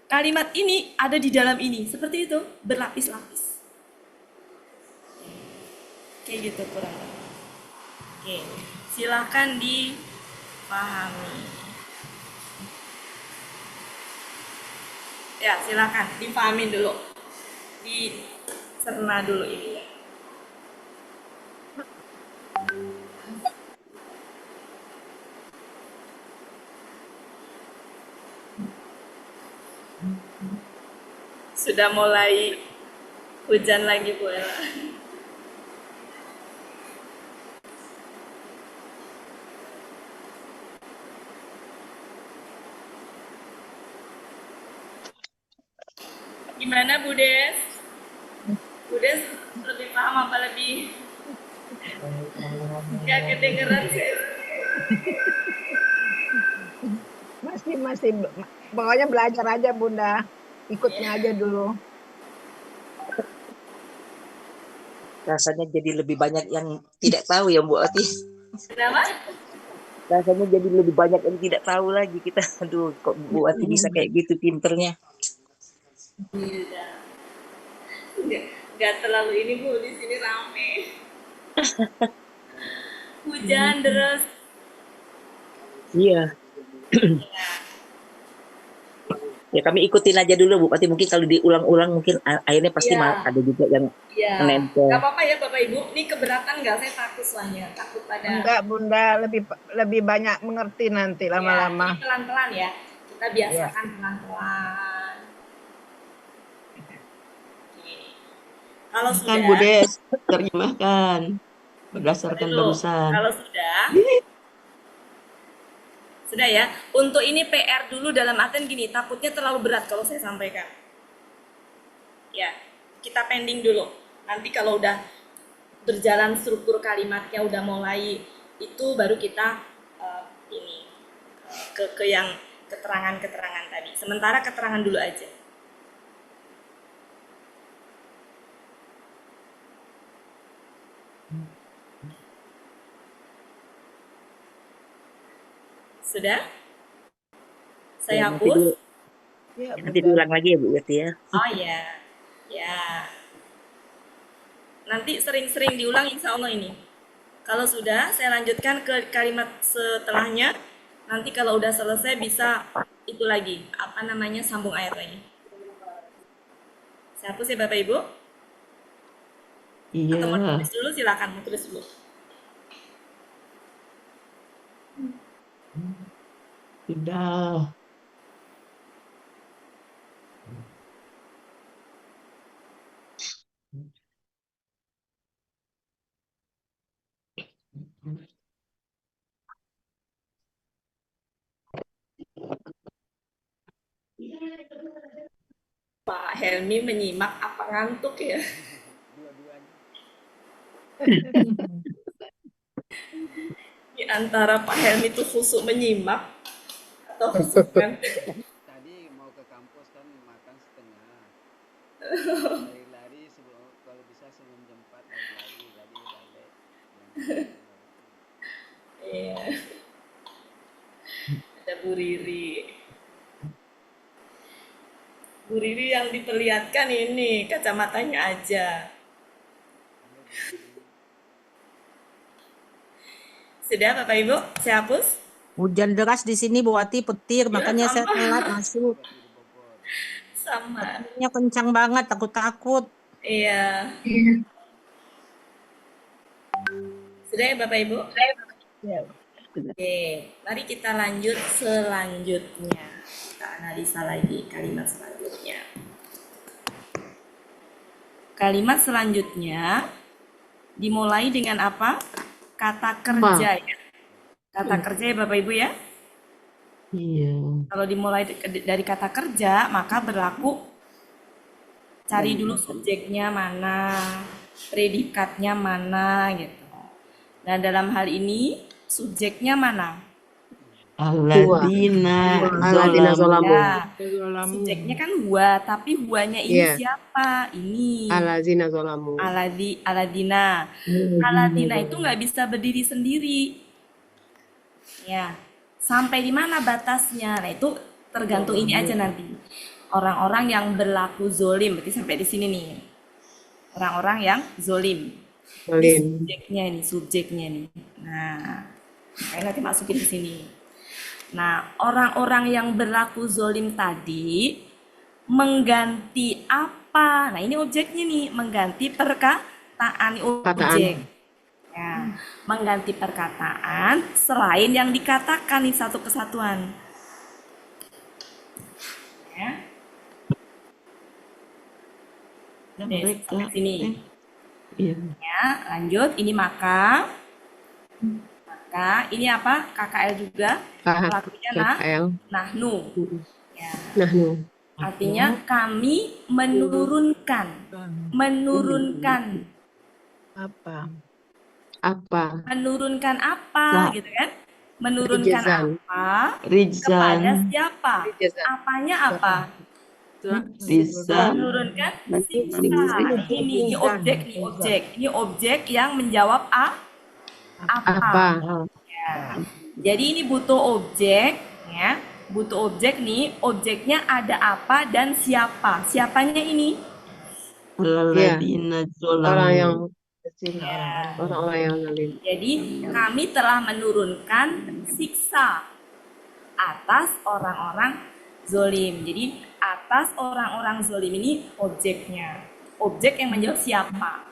Kalimat ini ada di dalam ini. Seperti itu, berlapis-lapis. Kayak gitu kurang lebih. Oke, silahkan dipahami. Ya, silahkan dipahami dulu. Dicerna dulu ini ya. Sudah mulai hujan lagi Bu Ella. Gimana Bu Des? Bu Des lebih paham apa lebih nggak kedengeran sih? Masih pokoknya belajar aja Bunda. Ikutnya aja dulu. Rasanya jadi lebih banyak yang tidak tahu ya Bu Ati. Kenapa? Rasanya jadi lebih banyak yang tidak tahu lagi kita. Aduh, kok Bu Ati bisa kayak gitu pinternya. Iya. Nggak terlalu ini Bu, di sini rame. Hujan deras. Iya. Ya kami ikutin aja dulu Bu Ati. Mungkin kalau diulang-ulang mungkin akhirnya pasti Iya. ada juga yang Iya. menempel. Nggak apa-apa ya Bapak Ibu. Ini keberatan nggak? Saya takut soalnya. Takut pada. Enggak Bunda, lebih banyak mengerti nanti Ya, lama-lama. ini pelan-pelan ya. Kita biasakan pelan-pelan. Oke. Kalau Kan sudah, Bu Des, terjemahkan berdasarkan dulu. barusan. Kalau sudah ya. Untuk ini PR dulu dalam artian gini, takutnya terlalu berat kalau saya sampaikan. Ya, kita pending dulu. Nanti kalau udah berjalan struktur kalimatnya udah mulai itu baru kita ini ke yang keterangan-keterangan tadi. Sementara keterangan dulu aja. Sudah? Saya Ya, hapus. Ya, nanti Bunda. diulang lagi ya Bu Ati ya. Oh ya, ya. Nanti sering-sering diulang insya Allah ini. Kalau sudah, saya lanjutkan ke kalimat setelahnya. Nanti kalau udah selesai bisa itu lagi, apa namanya, sambung ayat lagi. Saya hapus ya Bapak Ibu. Atau mau Iya. tulis dulu, silakan mau tulis dulu. Sudah. Pak Helmi menyimak apa ngantuk ya? Dua-duanya. Di antara Pak Helmi itu khusyuk menyimak atau khusyuk ngantuk? Tadi mau ke kampus kan makan setengah. Lari-lari sebelum kalau bisa sebelum jam 4 lari-lari balik. Iya. Ada Bu Riri. Bu Riri yang diperlihatkan ini kacamatanya aja. Sudah Bapak Ibu, saya hapus. Hujan deras di sini Bu Ati, petir, Ya, makanya saya tambah. telat masuk. Sama. Nya kencang banget, takut-takut. Iya. Sudah ya Bapak Ibu? Ya. Oke, mari kita lanjut selanjutnya. Kita analisa lagi kalimat selanjutnya. Kalimat selanjutnya dimulai dengan apa? Kata kerja ya. Kata kerja ya Bapak Ibu ya. Iya. Kalau dimulai dari kata kerja, maka berlaku cari dulu subjeknya mana, predikatnya mana gitu. Nah, dalam hal ini subjeknya mana? Alladzina Alladzina zolamu. zolamu. Ya, subjeknya kan huwa, tapi huwanya ini Iya. siapa? Ini Alladzina zolamu. Aladina. Aladina itu nggak bisa berdiri sendiri. Ya, sampai di mana batasnya? Nah, itu tergantung ini aja nanti. Orang-orang yang berlaku zolim, berarti sampai di sini nih. Orang-orang yang zolim. Ini Zolim. subjeknya nih. Nah, saya nanti masukin di sini. Nah, orang-orang yang berlaku zolim tadi mengganti apa? Nah, ini objeknya nih, mengganti perkataan objek. Ya, mengganti perkataan selain yang dikatakan nih satu kesatuan. Ya. Oke, sampai sini. Iya. Ya, lanjut. Ini maka ini apa? KKL juga. Pelakunya nahnu. Ya. Nahnu. Artinya kami menurunkan. Menurunkan. Apa? Menurunkan apa gitu kan? Menurunkan Rijzan. apa Rijzan. kepada siapa? Rijzan. Apanya apa? Rijzan. Menurunkan siksa. Ini objek nih, objek. Ini objek yang menjawab apa. Ya. Jadi ini butuh objek ya. Butuh objek nih, objeknya ada apa dan siapa. Siapanya ini? Alladzina zolamu. Orang yang Ya. orang-orang yang zalim. Jadi kami telah menurunkan siksa atas orang-orang zolim. Jadi atas orang-orang zolim ini objeknya. Objek yang menjawab siapa.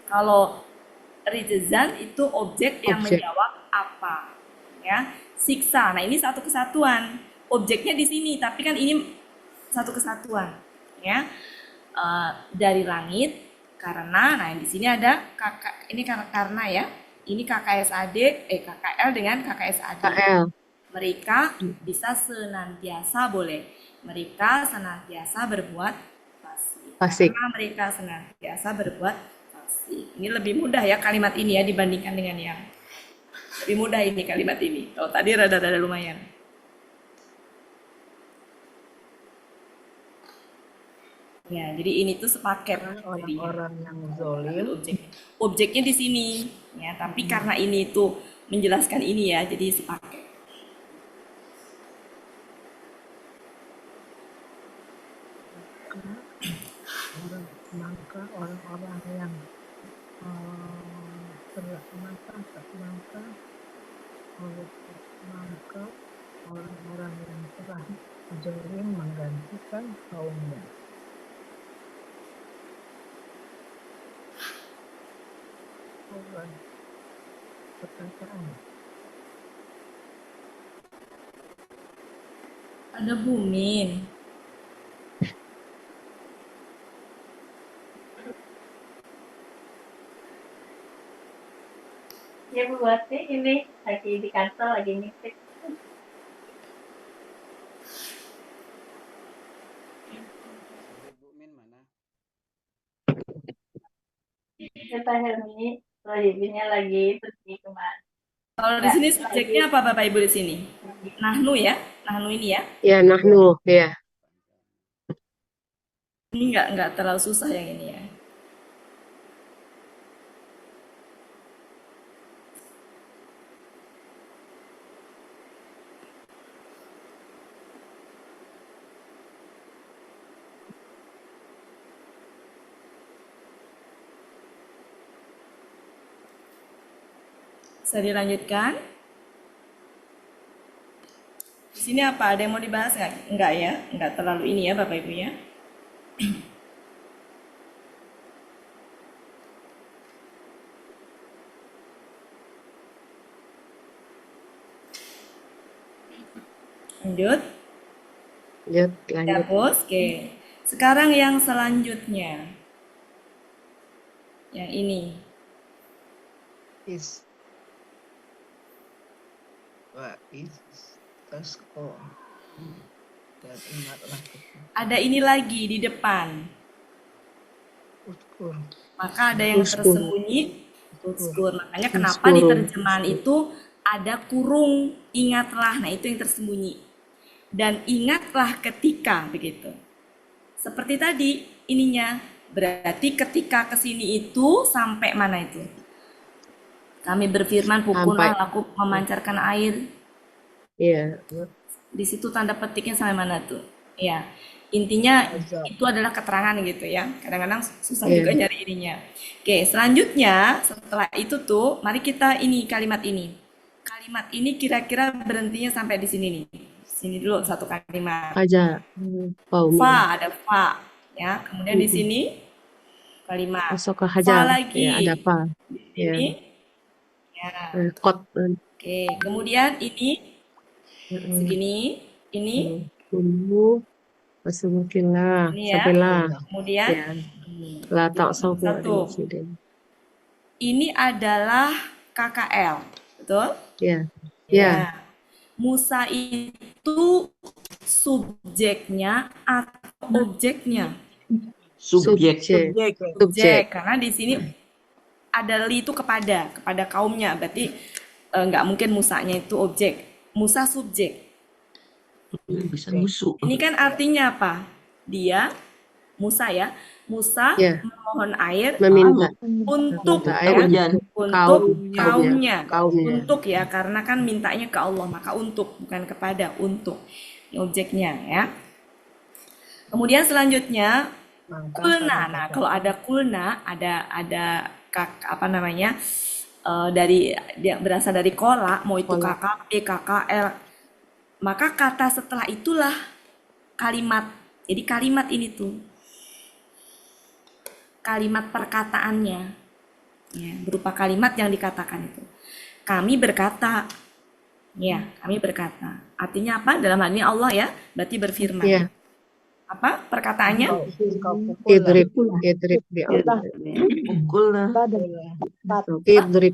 Kalau rijzan itu objek yang menjawab apa. Ya, siksa. Nah, ini satu kesatuan. Objeknya di sini, tapi kan ini satu kesatuan. Ya, dari langit karena. Nah, di sini ada kakak. Ini karena ya. Ini KKSAD, KKL dengan KKSAD. KL. Mereka bisa senantiasa boleh. Mereka senantiasa berbuat fasik. Karena mereka senantiasa berbuat fasik. Ini lebih mudah ya kalimat ini ya dibandingkan dengan yang lebih mudah ini kalimat ini. Kalau tadi rada-rada lumayan. Ya, jadi ini tuh sepaket. Orang-orang yang zolim. Objeknya di sini. Ya, tapi karena ini tuh menjelaskan ini ya, jadi sepaket. Maka orang-orang yang orang-orang yang telah zolim menggantikan kaumnya. Perkataan. Ada Bumin. Ya Bu Wati, ini lagi di kantor, lagi meeting. Bu Min mana? Kita Helmi, ibunya lagi pergi kemana? Kalau di sini subjeknya apa Bapak Ibu di sini? Nahnu ya, nahnu ini ya. Ya, nahnu, ya. Ini nggak terlalu susah yang ini ya. Bisa dilanjutkan? sini apa? Ada yang mau dibahas nggak? Enggak ya? Enggak terlalu ini ya Bapak Ibu ya. Lanjut. Lanjut. Terus, oke. Sekarang yang selanjutnya. Yang ini. Is. Wa is. Tasko. Dan ingatlah Ada ini lagi di depan. uskur. Maka ada yang Uskur. tersembunyi. Uskur. Makanya kenapa di Uskur. terjemahan itu ada kurung ingatlah. Nah, itu yang tersembunyi. Dan ingatlah ketika begitu. Seperti tadi ininya. Berarti ketika ke sini itu sampai mana itu? Kami berfirman pukullah Sampai. laku memancarkan air. Iya. Di situ tanda petiknya sampai mana tuh? Ya, intinya Azab. itu adalah keterangan gitu ya. Kadang-kadang susah Iya. juga nyari ininya. Oke, selanjutnya setelah itu tuh, mari kita ini kalimat ini. Kalimat ini kira-kira berhentinya sampai di sini nih. Sini dulu satu kalimat. Aja. Paumi. Fa, ada fa. Ya, kemudian di sini kalimat Masuk ke fa hajar. lagi. Ya, ada apa? Di Ya. sini. Ya. Kot. Oke, kemudian ini segini, ini, Dulu. Masuklah. ini ya. Sampailah. Kemudian Ya. La ta'safu satu. al-mufsidin. Ini adalah KKL, betul? Ya. Ya. Ya. Musa itu subjeknya atau objeknya? Subjek. Subjek. Objek, karena di sini ada li itu kepada kaumnya, berarti nggak mungkin Musanya itu objek. Musa subjek. Bisa musuh. Ini kan artinya apa? Dia, Musa ya, Musa Ya. memohon air Meminta. untuk Meminta air ya, Hujan. untuk kaumnya. Kaumnya. Untuk ya, karena kan mintanya ke Allah, maka untuk, bukan kepada, untuk. Ini objeknya ya. Kemudian selanjutnya kulna. Nah, kalau ada kulna, ada apa namanya? Dari dia berasal dari kola, mau itu Kola. KKP, KKL. Maka kata setelah itulah kalimat. Jadi kalimat ini tuh kalimat perkataannya ya, berupa kalimat yang dikatakan itu. Kami berkata. Ya, kami berkata. Artinya apa? Dalam hal ini Allah ya, berarti berfirman. Ya. Apa perkataannya? Idrib. Idrib di Allah. Pukul lah. Idrib.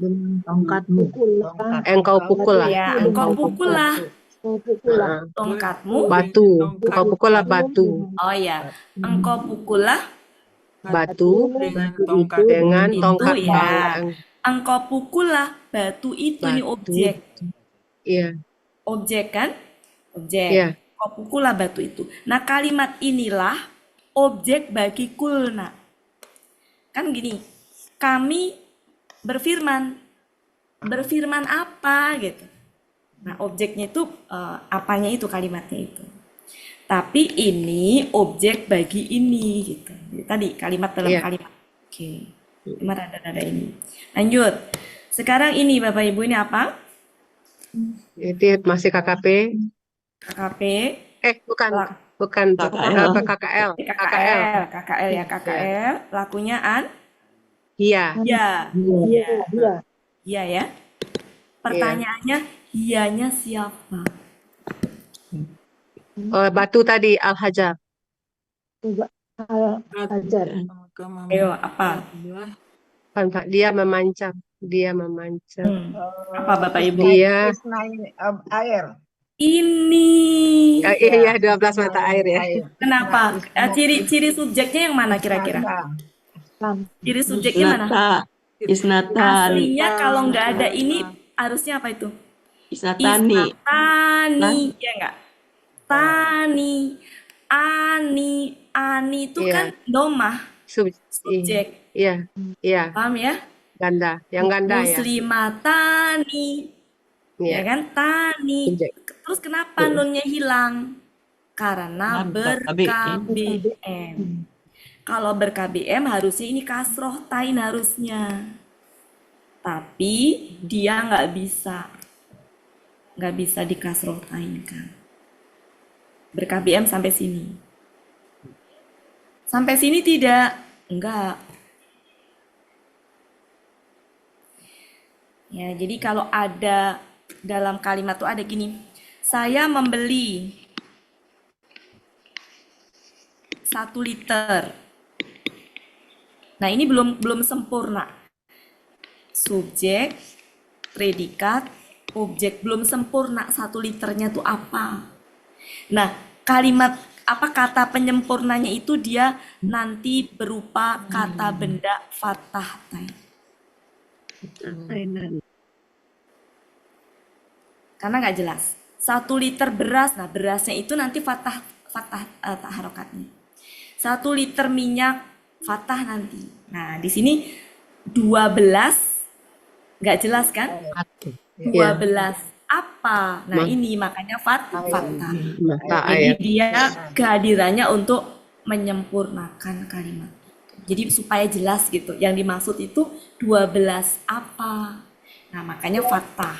Engkau pukul lah. Ya, engkau pukullah Nah, tongkatmu. batu. Engkau pukul lah batu. Oh ya, engkau pukullah Batu dengan itu tongkat ya. bang. Engkau pukullah batu itu, ini Batu. objek. Iya. Objek kan? Objek. Iya. Engkau pukullah batu itu. Nah, kalimat inilah objek bagi kulna. Kan gini, kami berfirman. Berfirman apa gitu. Nah, objeknya itu apanya itu, kalimatnya itu. Tapi ini objek bagi ini gitu. Jadi, tadi kalimat dalam Iya. kalimat. Oke. Cuma rada-rada ini. Lanjut. Sekarang ini Bapak Ibu ini apa? Itu masih KKP. KKP. Bukan. Lak- Bukan. KKL. Apa KKL? KKL ya, KKL. Lakunya Iya. ya. Iya ya. Pertanyaannya, hiyanya siapa? Batu tadi Al-Hajar. Ayo, apa? Kan, Pak, dia memancar. Dia memancar. Apa Bapak Ibu? Dia Air. Ini. iya 12 mata air ya. Kenapa? Ciri-ciri subjeknya yang mana kira-kira? Ciri subjeknya mana? Isnata. Isnatan. Aslinya kalau nggak ada ini harusnya apa itu? Isnatani. Tani, ya enggak? Tani, ani itu Iya. kan domah, Subjek. subjek. Iya. Iya. Paham ya? Ganda. Yang ganda ya. Muslimatani, ya Iya. kan? Tani. Subjek. Terus kenapa nunnya hilang? Karena ber-KBM. Kalau ber-KBM harusnya ini kasroh tain harusnya. Tapi dia nggak bisa dikasroh tainkan. Ber-KBM sampai sini. Sampai sini tidak? Enggak. Ya, jadi kalau ada dalam kalimat tuh ada gini. Saya membeli 1 liter. Nah, ini belum sempurna. Subjek, predikat, objek belum sempurna. 1 liternya tuh apa? Nah, kalimat apa kata penyempurnanya itu dia nanti berupa kata benda fathah tain. Karena nggak jelas. 1 liter beras, nah berasnya itu nanti fathah harokatnya. 1 liter minyak fathah nanti. Nah, di sini 12 nggak jelas kan? 12 apa? Nah, ini makanya fathah. Jadi dia kehadirannya untuk menyempurnakan kalimat. Jadi supaya jelas gitu. Yang dimaksud itu 12 apa? Nah, makanya fathah.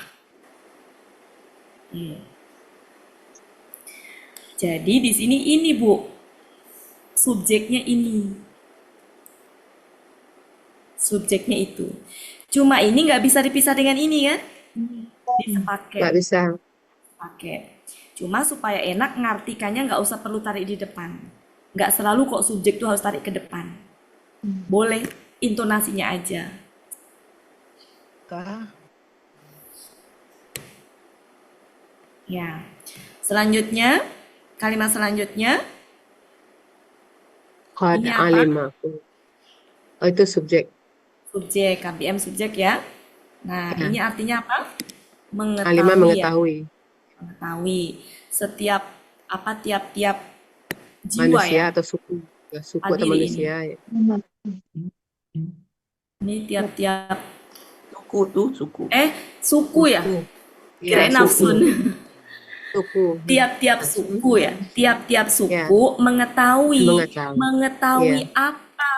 Jadi di sini ini Bu, subjeknya ini, subjeknya itu. Cuma ini nggak bisa dipisah dengan ini kan? Bisa pakai. Nggak bisa. Pakai. Cuma supaya enak ngartikannya nggak usah perlu tarik di depan. Nggak selalu kok subjek tuh harus tarik ke depan. Boleh intonasinya aja. Ya. Selanjutnya, kalimat selanjutnya. Qad Ini apa? alimahu. Oh, itu subjek. Subjek, KBM subjek ya. Nah, Ya. ini artinya apa? Alimah Mengetahui ya. mengetahui. Mengetahui. Setiap tiap-tiap jiwa Manusia ya. atau suku. Ya, suku atau Hadiri manusia. Ya. Ini tiap-tiap Suku tuh, suku. suku ya. Ya, Kirain suku. nafsun. Suku. Tiap-tiap suku ya. Tiap-tiap suku mengetahui Mengetahui. apa.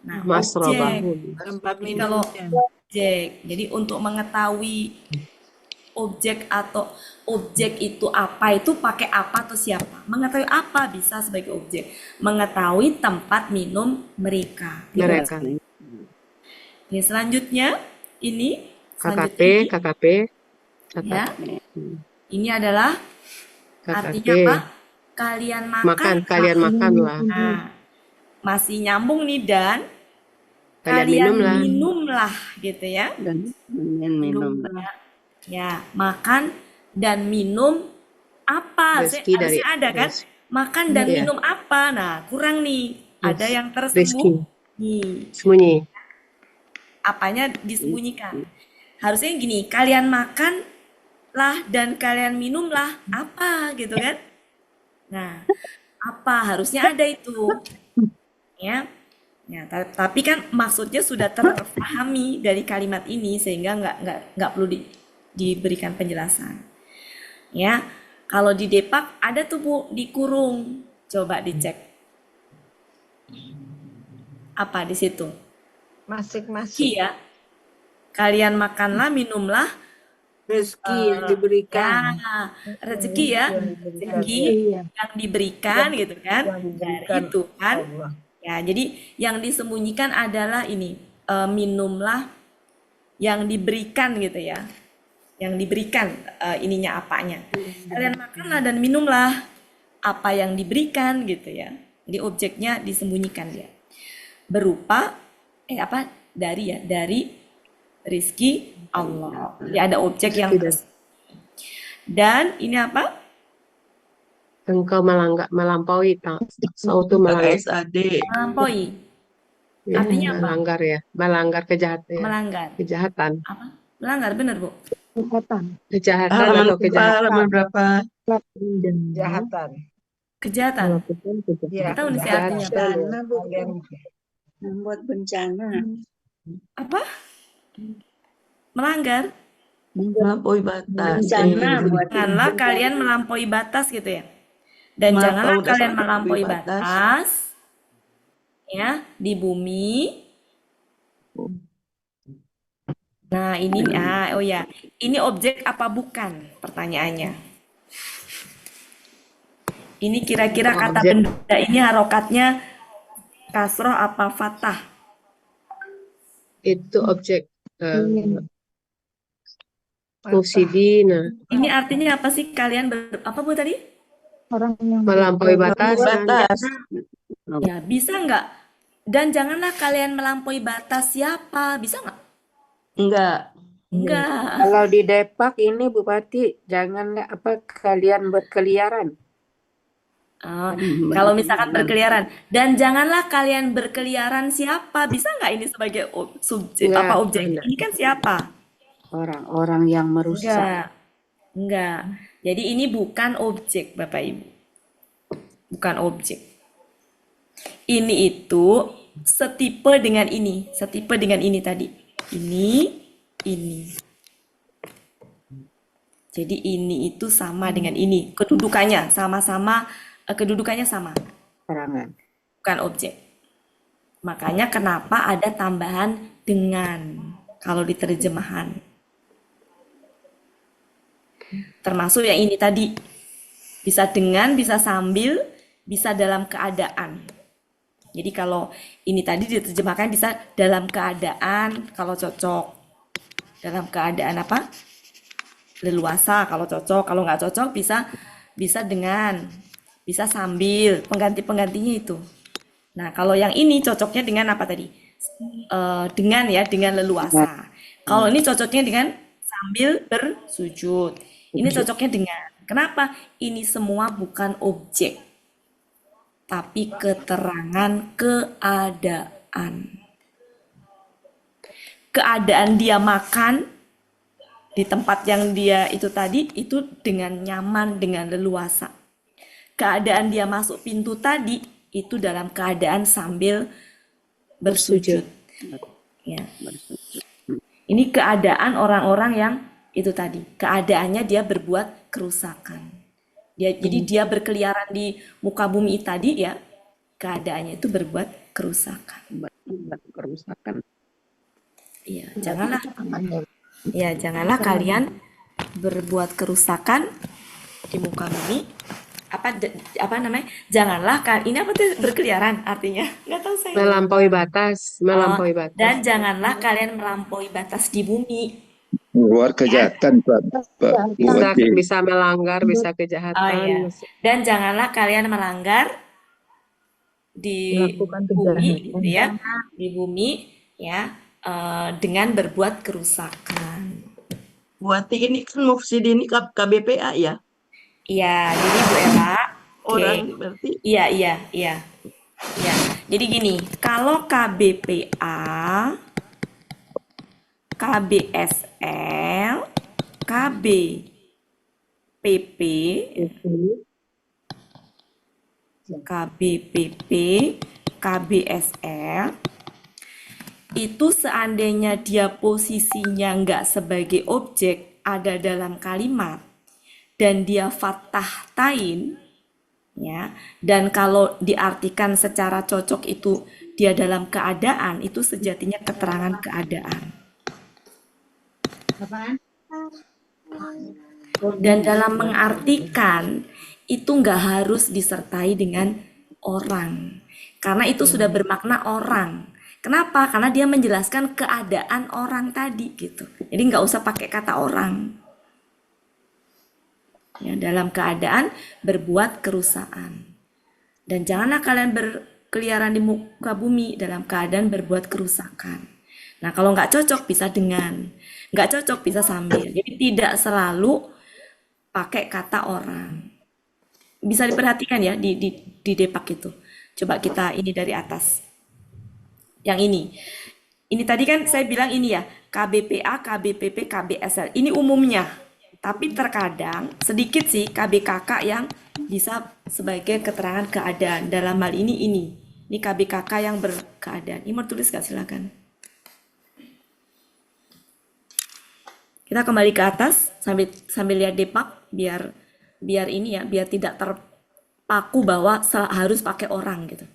Nah, objek. Masrobahu. Jadi kalau objek, jadi untuk mengetahui objek atau objek itu apa itu pakai apa atau siapa. Mengetahui apa bisa sebagai objek. Mengetahui tempat minum mereka. Mereka. Oke, selanjutnya ini KKP. ya. Ini adalah artinya KKP. apa? Kalian makan. Kalian makanlah. Nah, masih nyambung nih dan Kalian minumlah gitu ya. Dan minumlah. Ya, makan dan minum apa? Rezeki dari Harusnya ada kan? Makan dan Iya. minum apa? Nah, kurang nih. Ada yang Rezeki. tersembunyi. Sembunyi. Apanya disembunyikan. Harusnya gini, kalian makanlah dan kalian minumlah apa gitu kan? Nah, apa harusnya ada itu. Ya. Ya, tapi kan maksudnya sudah terpahami dari kalimat ini sehingga nggak perlu diberikan penjelasan. Ya, kalau di Depak ada tuh Bu dikurung, coba dicek. Apa di situ? Masing-masing Iya. Kalian makanlah, minumlah. rezeki yang diberikan. Ya, rezeki ya, rezeki yang diberikan gitu kan. Dari itu kan. Allah. Ya, jadi yang disembunyikan adalah ini, minumlah yang diberikan gitu ya. Yang diberikan ininya apanya. Kalian makanlah dan minumlah apa yang diberikan gitu ya. Jadi objeknya disembunyikan dia. Berupa dari rizki Allah. Jadi ada objek yang dan ini apa? Engkau melampaui. Sautu SAD. Melampaui. Ya, Artinya apa? melanggar ya. Melanggar kejahatan. Melanggar. Kejahatan. Apa? Melanggar benar, Bu. Kejahatan Halaman atau kejahatan. halaman berapa? Kejahatan. Kejahatan. Ya, Tahu nih sih artinya apa? bencana bukan membuat bencana. Apa? Melanggar. Melampaui batas. Bencana buat Janganlah kalian melampaui batas gitu ya. Dan Maaf, janganlah kalau udah kalian sampai melampaui batas. batas ya di bumi. Nah, ini oh ya. Ini objek apa bukan? Pertanyaannya. Ini kira-kira kata Objek benda ini harokatnya kasroh apa fathah? itu objek Iya. mufsidina, Ini artinya apa sih kalian apa Bu tadi? Orang yang melampaui batas kan. Batas. Ya, bisa nggak? Dan janganlah kalian melampaui batas siapa? Bisa nggak? Enggak. Enggak. Kalau di Depak ini Bupati, janganlah kalian berkeliaran. Ah, kalau misalkan berkeliaran, dan janganlah kalian berkeliaran siapa? Bisa nggak ini sebagai subjek Enggak, apa objek? enggak. Ini kan siapa? orang-orang yang merusak. Enggak. Enggak. Jadi ini bukan objek, Bapak Ibu. Bukan objek. Ini itu setipe dengan ini tadi. Ini. Jadi ini itu sama dengan ini. Kedudukannya sama-sama, kedudukannya sama, Keterangan. bukan objek. Makanya kenapa ada tambahan dengan kalau di terjemahan. Termasuk yang ini tadi. Bisa dengan, bisa sambil, bisa dalam keadaan. Jadi kalau ini tadi diterjemahkan bisa dalam keadaan kalau cocok. Dalam keadaan apa? Leluasa kalau cocok. Kalau nggak cocok bisa dengan, bisa sambil. Pengganti-penggantinya itu. Nah, kalau yang ini cocoknya dengan apa tadi? Dengan leluasa. Kalau ini cocoknya dengan sambil bersujud. Ini cocoknya dengan. Kenapa? Ini semua bukan objek, tapi keterangan keadaan. Keadaan dia makan di tempat yang dia itu tadi, itu dengan nyaman, dengan leluasa. Keadaan dia masuk pintu tadi, itu dalam keadaan sambil bersujud. Ya. Ini keadaan orang-orang yang itu tadi. Keadaannya dia berbuat kerusakan. Jadi dia berkeliaran di muka bumi tadi ya, keadaannya itu berbuat kerusakan. Kerusakan. Iya, janganlah kalian berbuat kerusakan di muka bumi. Apa namanya? Janganlah ini apa tuh berkeliaran artinya? Nggak tahu saya. Melampaui batas, melampaui batas. Dan janganlah kalian melampaui batas di bumi. Luar kejahatan, Pak Bupati. Bisa melanggar, bisa kejahatan. Iya. Dan janganlah kalian melanggar di bumi, gitu ya, di bumi, ya, dengan berbuat kerusakan. Buati ini kan mufsidin ini KBPA ya? Iya, jadi Bu Ella, Orang berarti. Iya. Jadi gini, kalau KBPA, KBSL, KBPP, KBSL, itu seandainya dia posisinya nggak sebagai objek, ada dalam kalimat, dan dia fathah tain, ya, dan kalau diartikan secara cocok itu dia dalam keadaan, itu sejatinya keterangan keadaan. Dan dalam mengartikan itu nggak harus disertai dengan orang, karena itu sudah bermakna orang. Kenapa? Karena dia menjelaskan keadaan orang tadi gitu. Jadi nggak usah pakai kata orang. Ya, dalam keadaan berbuat kerusakan. Dan janganlah kalian berkeliaran di muka bumi dalam keadaan berbuat kerusakan. Nah, kalau nggak cocok bisa dengan, nggak cocok bisa sambil. Jadi tidak selalu pakai kata orang. Bisa diperhatikan ya di Depak itu. Coba kita ini dari atas. Yang ini. Ini tadi kan saya bilang ini ya, KBPA, KBPP, KBSL. Ini umumnya. Tapi terkadang sedikit sih KBKK yang bisa sebagai keterangan keadaan. Dalam hal ini. Ini KBKK yang berkeadaan. Ini mau tulis nggak? Silakan. Kita kembali ke atas sambil lihat Depak biar ini ya, biar tidak terpaku bahwa harus pakai orang gitu.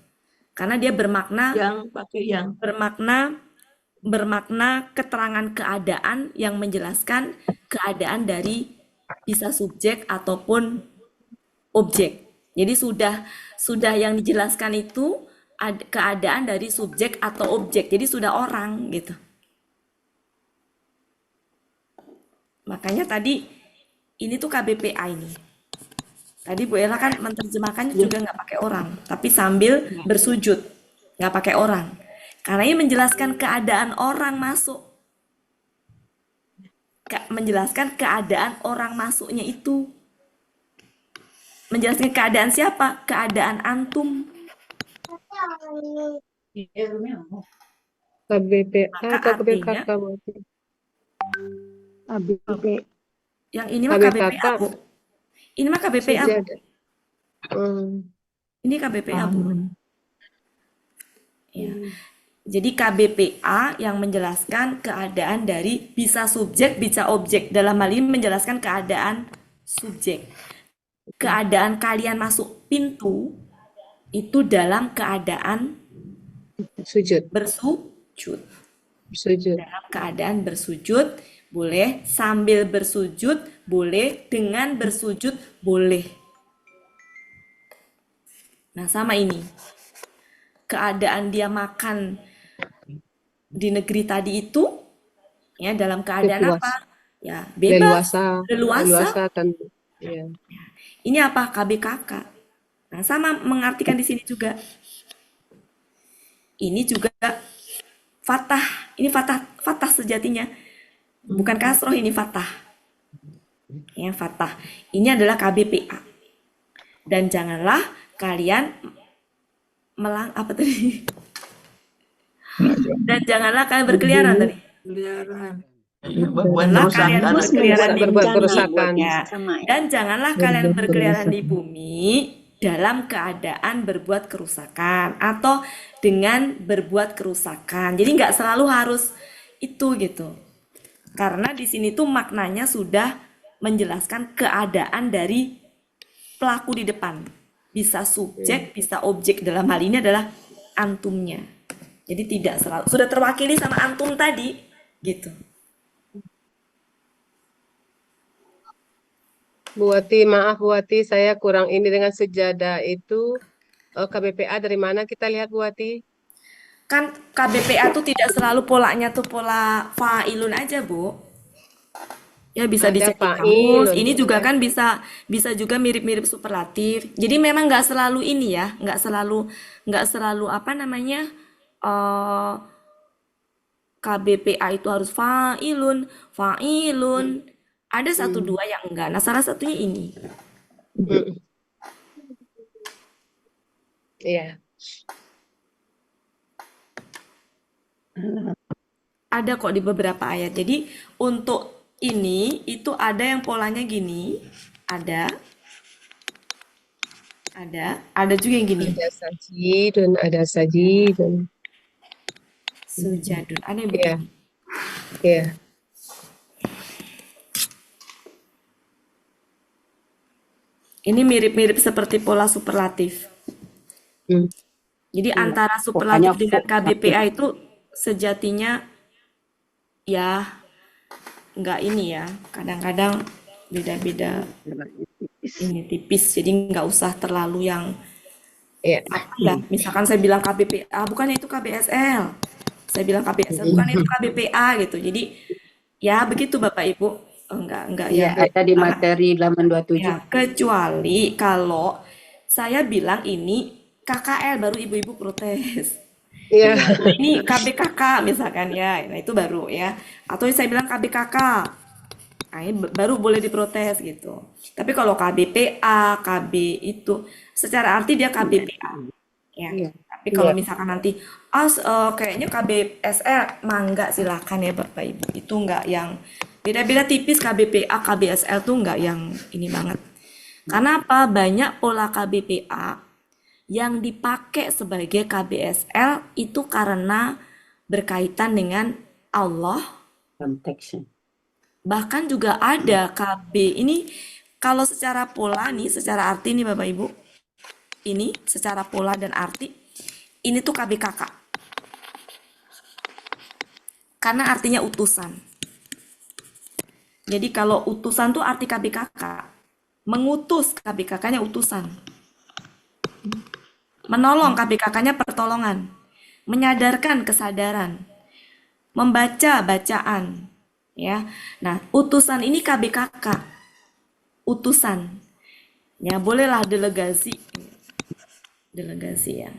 Karena dia bermakna bermakna keterangan keadaan yang menjelaskan keadaan dari bisa subjek ataupun objek. Jadi sudah yang dijelaskan itu keadaan dari subjek atau objek. Jadi sudah orang gitu. Makanya tadi ini tuh KBPA ini. Tadi Bu Ella kan menerjemahkannya juga nggak pakai orang, tapi sambil bersujud, nggak pakai orang. Karena ini menjelaskan keadaan orang masuk. Menjelaskan keadaan orang masuknya itu. Menjelaskan keadaan siapa? Keadaan antum. KBPA Maka atau artinya KBKK berarti? ABB. yang ini mah KBPA, KBKK Bu. Ini mah KBPA, Bu. saja. Ini KBPA, Bu. Ya. Jadi KBPA yang menjelaskan keadaan dari bisa subjek, bisa objek. Dalam hal ini menjelaskan keadaan subjek. Keadaan kalian masuk pintu itu dalam keadaan Sujud. bersujud. Sujud. Dalam keadaan bersujud boleh, sambil bersujud boleh, dengan bersujud boleh. Nah, sama ini. Keadaan dia makan di negeri tadi itu ya dalam keadaan Leluasa. apa? Ya, bebas, Leluasa. leluasa. Leluasa tentu. Ya. Ini apa? KBKK. Nah, sama mengartikan di sini juga. Ini juga fathah. Ini fathah sejatinya. Bukan kasroh, ini fathah. Ya, fathah. Ini adalah KBPA. Dan janganlah kalian apa tadi? Dan janganlah kalian berkeliaran tadi. Janganlah kalian berkeliaran di Berbuat bumi. kerusakan. Ya. Dan janganlah kalian berkeliaran di bumi dalam keadaan berbuat kerusakan atau dengan berbuat kerusakan. Jadi nggak selalu harus itu gitu. Karena di sini tuh maknanya sudah menjelaskan keadaan dari pelaku di depan. Bisa subjek, bisa objek. Dalam hal ini adalah antumnya. Jadi tidak selalu sudah terwakili sama antum tadi gitu. Bu Wati, maaf Bu Wati, saya kurang ini dengan sejadah itu. KBPA dari mana kita lihat Bu Wati? Kan KBPA tuh tidak selalu polanya tuh pola fa'ilun aja, Bu. Ya bisa Ada dicek di kamus. fa'ilun Ini juga juga. kan bisa juga mirip-mirip superlatif. Jadi memang nggak selalu ini ya, nggak selalu apa namanya KBPA itu harus fa'ilun. Ada satu dua yang enggak. Nah, salah satunya ini. Iya. Ada kok di beberapa ayat. Jadi untuk ini itu ada yang polanya gini, ada juga yang gini. Ada sajidun. Sujadun. Ada yang Iya. begini. Iya. Ini mirip-mirip seperti pola superlatif. Jadi antara superlatif dengan KBPA itu sejatinya ya nggak ini ya. Kadang-kadang beda-beda ini tipis. Jadi nggak usah terlalu yang apa ya. Misalkan saya bilang KBPA, bukannya itu KBSL. Saya bilang KBSL, bukannya itu KBPA gitu. Jadi ya begitu Bapak Ibu. Enggak Ya, ya. ada di materi 827. Ya, kecuali kalau saya bilang ini KKL baru ibu-ibu protes. Iya. Ini KBKK misalkan ya. Nah, itu baru ya. Atau saya bilang KBKK. Nah, ini baru boleh diprotes gitu. Tapi kalau KBPA, KB itu secara arti dia KBPA. Ya. Tapi kalau misalkan nanti kayaknya KBSL, mangga silakan ya Bapak Ibu. Itu enggak yang beda-beda tipis KBPA, KBSL tuh enggak yang ini banget. Karena apa? Banyak pola KBPA yang dipakai sebagai KBSL itu karena berkaitan dengan Allah. Konteksnya. Bahkan juga ada KB. Ini kalau secara pola nih, secara arti nih Bapak Ibu. Ini secara pola dan arti. Ini tuh KBKK. Karena artinya utusan. Jadi kalau utusan tuh arti KBKK. Mengutus, KBKK-nya utusan. Menolong, KBKK-nya pertolongan. Menyadarkan kesadaran. Membaca bacaan. Ya. Nah, utusan ini KBKK. Utusan. Ya, bolehlah delegasi. Delegasi ya.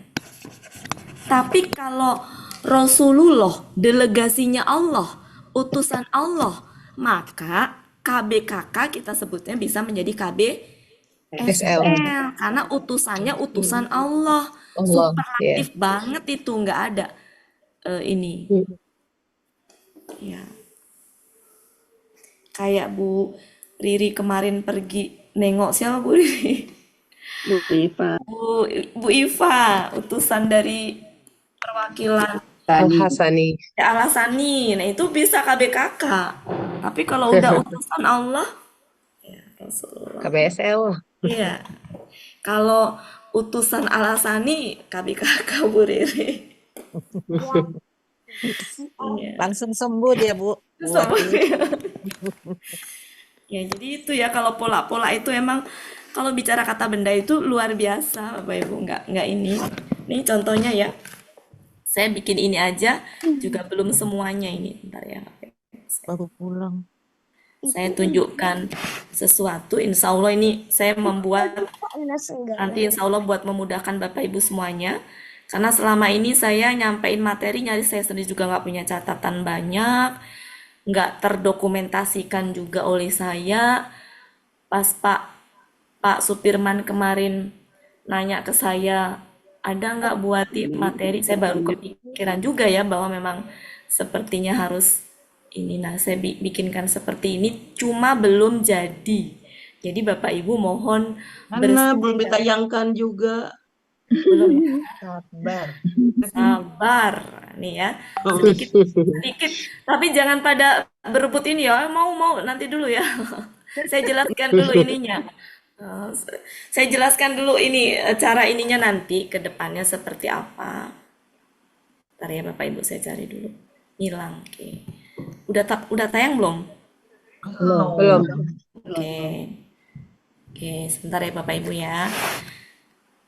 Tapi kalau Rasulullah, delegasinya Allah, utusan Allah, maka KBKK kita sebutnya bisa menjadi SL. KBSL karena utusannya utusan Allah. Allah. Ya. Superlatif banget itu, nggak ada ini. Ya. Kayak Bu Riri kemarin pergi nengok siapa Bu Riri? Bu Iva Bu Iva, utusan dari perwakilan tadi. Al-Hasani. Alasani. Nah, itu bisa KBKK. Tapi kalau udah utusan Allah, ya Rasulullah. KBSL. Iya. Kalau utusan Alasani, KBKK Bu Riri. Iya. Langsung sembuh dia, Bu. Sama. Buati. Ya, jadi itu ya kalau pola-pola itu emang kalau bicara kata benda itu luar biasa, Bapak Ibu. Nggak ini. Ini contohnya ya. Saya bikin ini aja juga belum semuanya ini. Bentar ya. Baru pulang. Saya tunjukkan sesuatu. Insya Allah ini saya membuat nanti insya Allah buat memudahkan Bapak Ibu semuanya. Karena selama ini saya nyampein materi nyaris saya sendiri juga nggak punya catatan banyak, nggak terdokumentasikan juga oleh saya. Pas Pak Supirman kemarin nanya ke saya, ada nggak buatin materi? Saya baru kepikiran juga ya bahwa memang sepertinya harus ini. Nah, saya bikinkan seperti ini, cuma belum jadi. Jadi Bapak Ibu mohon Karena belum ditayangkan juga. belum ya? Sabar. Sabar nih ya. Sedikit. Tapi jangan pada berebut ini ya. Mau nanti dulu ya. Saya jelaskan dulu ininya. Saya jelaskan dulu ini cara ininya nanti ke depannya seperti apa. Ntar ya Bapak Ibu saya cari dulu. Hilang. Oke. Udah tayang belum? Belum. Oke, sebentar ya Bapak Ibu ya.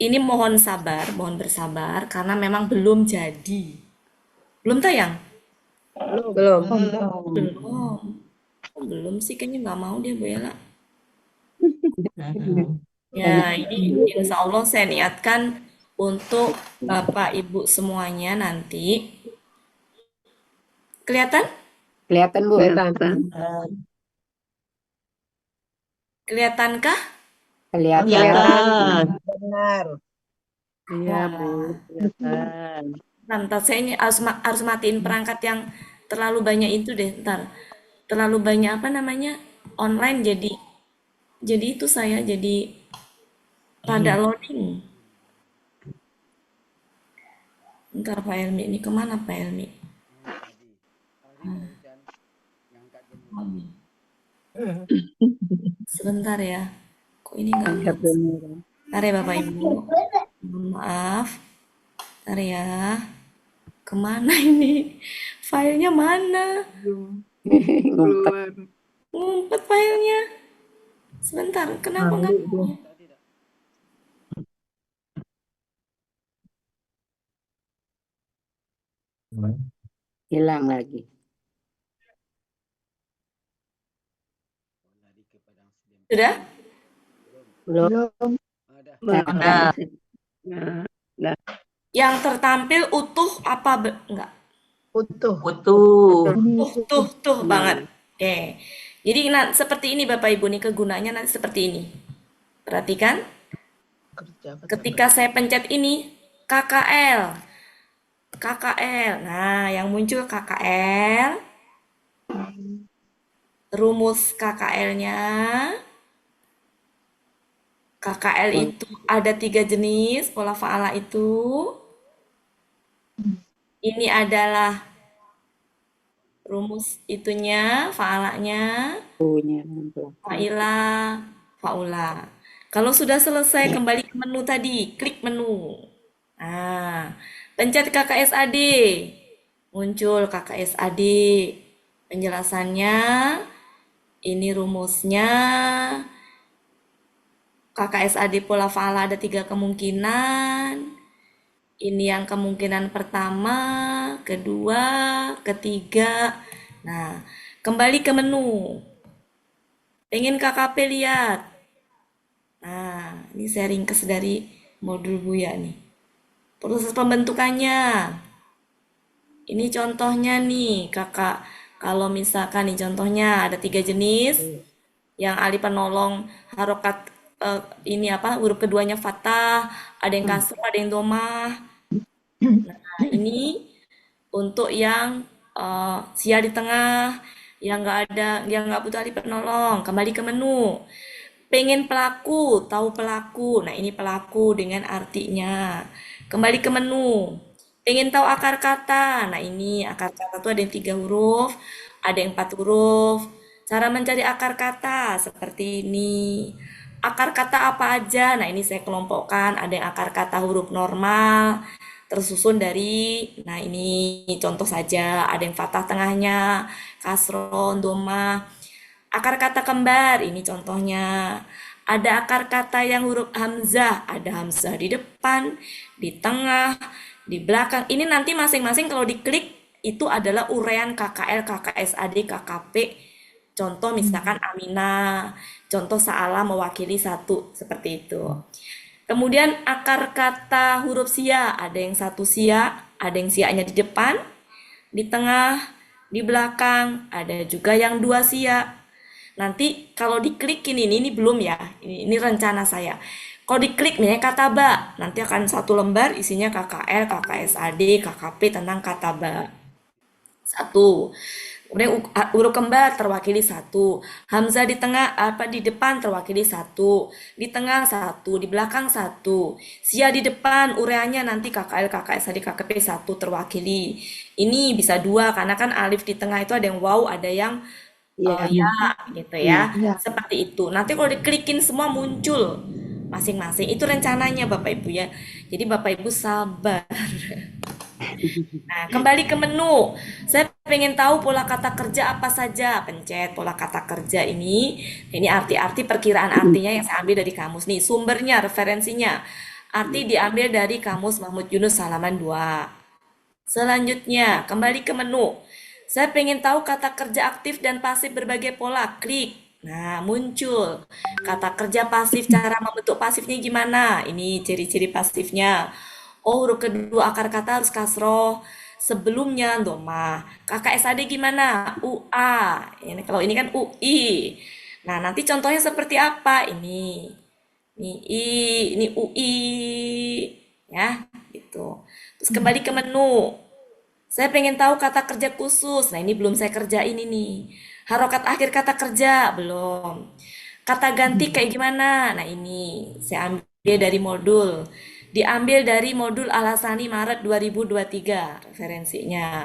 Ini mohon sabar, mohon bersabar karena memang belum jadi. Belum tayang? Belum. Belum. Oh, belum sih kayaknya nggak mau dia Bu Ella. Ya, ini insya Allah saya niatkan untuk Bapak Ibu semuanya nanti. Kelihatan? Kelihatan Bu. Kelihatan. Kelihatankah? Kelihatan. Benar. Iya Bu. Kelihatan. Ntar saya ini harus matiin perangkat yang terlalu banyak itu deh. Ntar terlalu banyak apa namanya online jadi itu saya jadi rada loading. Ntar Pak Helmi ini kemana Pak Helmi? Sebentar ya. Kok ini nggak Iya masuk? benar. Ntar ya Bapak Ibu. Mohon maaf. Ntar ya. Kemana ini? Filenya mana? Ngumpet. Ngumpet filenya. Sebentar, kenapa nggak? Hilang lagi. Sudah? Belum. Ada. Nah, Yang tertampil utuh apa enggak? Utuh. Utuh. Tuh banget. Oke. Jadi seperti ini Bapak Ibu nih kegunaannya nanti seperti ini. Perhatikan. Ketika saya pencet ini KKL. KKL. Nah, yang muncul KKL. Rumus KKL-nya. KKL itu ada 3 jenis pola fa'ala itu. Ini adalah rumus itunya, fa'alanya, punya. fa'ila, fa'ula. Kalau sudah selesai kembali ke menu tadi, klik menu. Nah, pencet KKSAD. Muncul KKSAD. Penjelasannya, ini rumusnya. KKSAD pola fa'ala ada 3 kemungkinan. Ini yang kemungkinan pertama, kedua, ketiga. Nah, kembali ke menu. Pengen KKP lihat. Nah, ini sharing dari modul Buya nih. Proses pembentukannya. Ini contohnya nih, kakak. Kalau misalkan nih contohnya ada 3 jenis. Yang alif penolong harokat ini apa huruf keduanya fathah, ada yang kasroh, ada yang domah. Nah, ini untuk yang sia di tengah, yang nggak butuh alif penolong, kembali ke menu. Pengen pelaku, tahu pelaku. Nah, ini pelaku dengan artinya. Kembali ke menu. Pengen tahu akar kata. Nah, ini akar kata tuh ada yang 3 huruf, ada yang 4 huruf. Cara mencari akar kata seperti ini. Akar kata apa aja? Nah, ini saya kelompokkan. Ada yang akar kata huruf normal, tersusun dari, nah ini contoh saja, ada yang fathah tengahnya, kasroh, domah. Akar kata kembar, ini contohnya. Ada akar kata yang huruf hamzah, ada hamzah di depan, di tengah, di belakang. Ini nanti masing-masing kalau diklik itu adalah uraian KKL, KKSAD, KKP. Contoh misalkan Aminah, contoh Saala mewakili 1, seperti itu. Kemudian akar kata huruf sia, ada yang 1 sia, ada yang sianya di depan, di tengah, di belakang, ada juga yang 2 sia. Nanti kalau diklik ini belum ya, ini rencana saya. Kalau diklik nih kata ba, nanti akan 1 lembar isinya KKL, KKSAD, KKP tentang kata ba. 1. Kemudian huruf kembar terwakili 1. Hamzah di tengah di depan terwakili 1. Di tengah 1, di belakang 1. Sia di depan ureanya nanti KKL, KKSAD, KKP 1 terwakili. Ini bisa 2 karena kan alif di tengah itu ada yang waw, ada yang ya gitu ya. Seperti itu. Nanti kalau diklikin semua muncul masing-masing. Itu rencananya Bapak Ibu ya. Jadi Bapak Ibu sabar. Nah, kembali ke menu. Saya pengen tahu pola kata kerja apa saja. Pencet pola kata kerja ini. Ini arti-arti perkiraan artinya yang saya ambil dari kamus nih. Sumbernya, referensinya. Arti diambil dari kamus Mahmud Yunus halaman 2. Selanjutnya, kembali ke menu. Saya pengen tahu kata kerja aktif dan pasif berbagai pola. Klik. Nah, muncul. Kata kerja pasif, cara membentuk pasifnya gimana? Ini ciri-ciri pasifnya. Oh, huruf kedua akar kata harus kasroh. Sebelumnya domah. KKSAD gimana? UA. Ini kalau ini kan UI. Nah, nanti contohnya seperti apa? Ini ini UI. Ya, gitu. Terus kembali ke menu. Saya pengen tahu kata kerja khusus. Nah, ini belum saya kerjain ini. Harokat akhir kata kerja belum. Kata ganti kayak gimana? Nah, ini saya ambil dari modul. Diambil dari modul Al-Hasani Maret 2023 referensinya.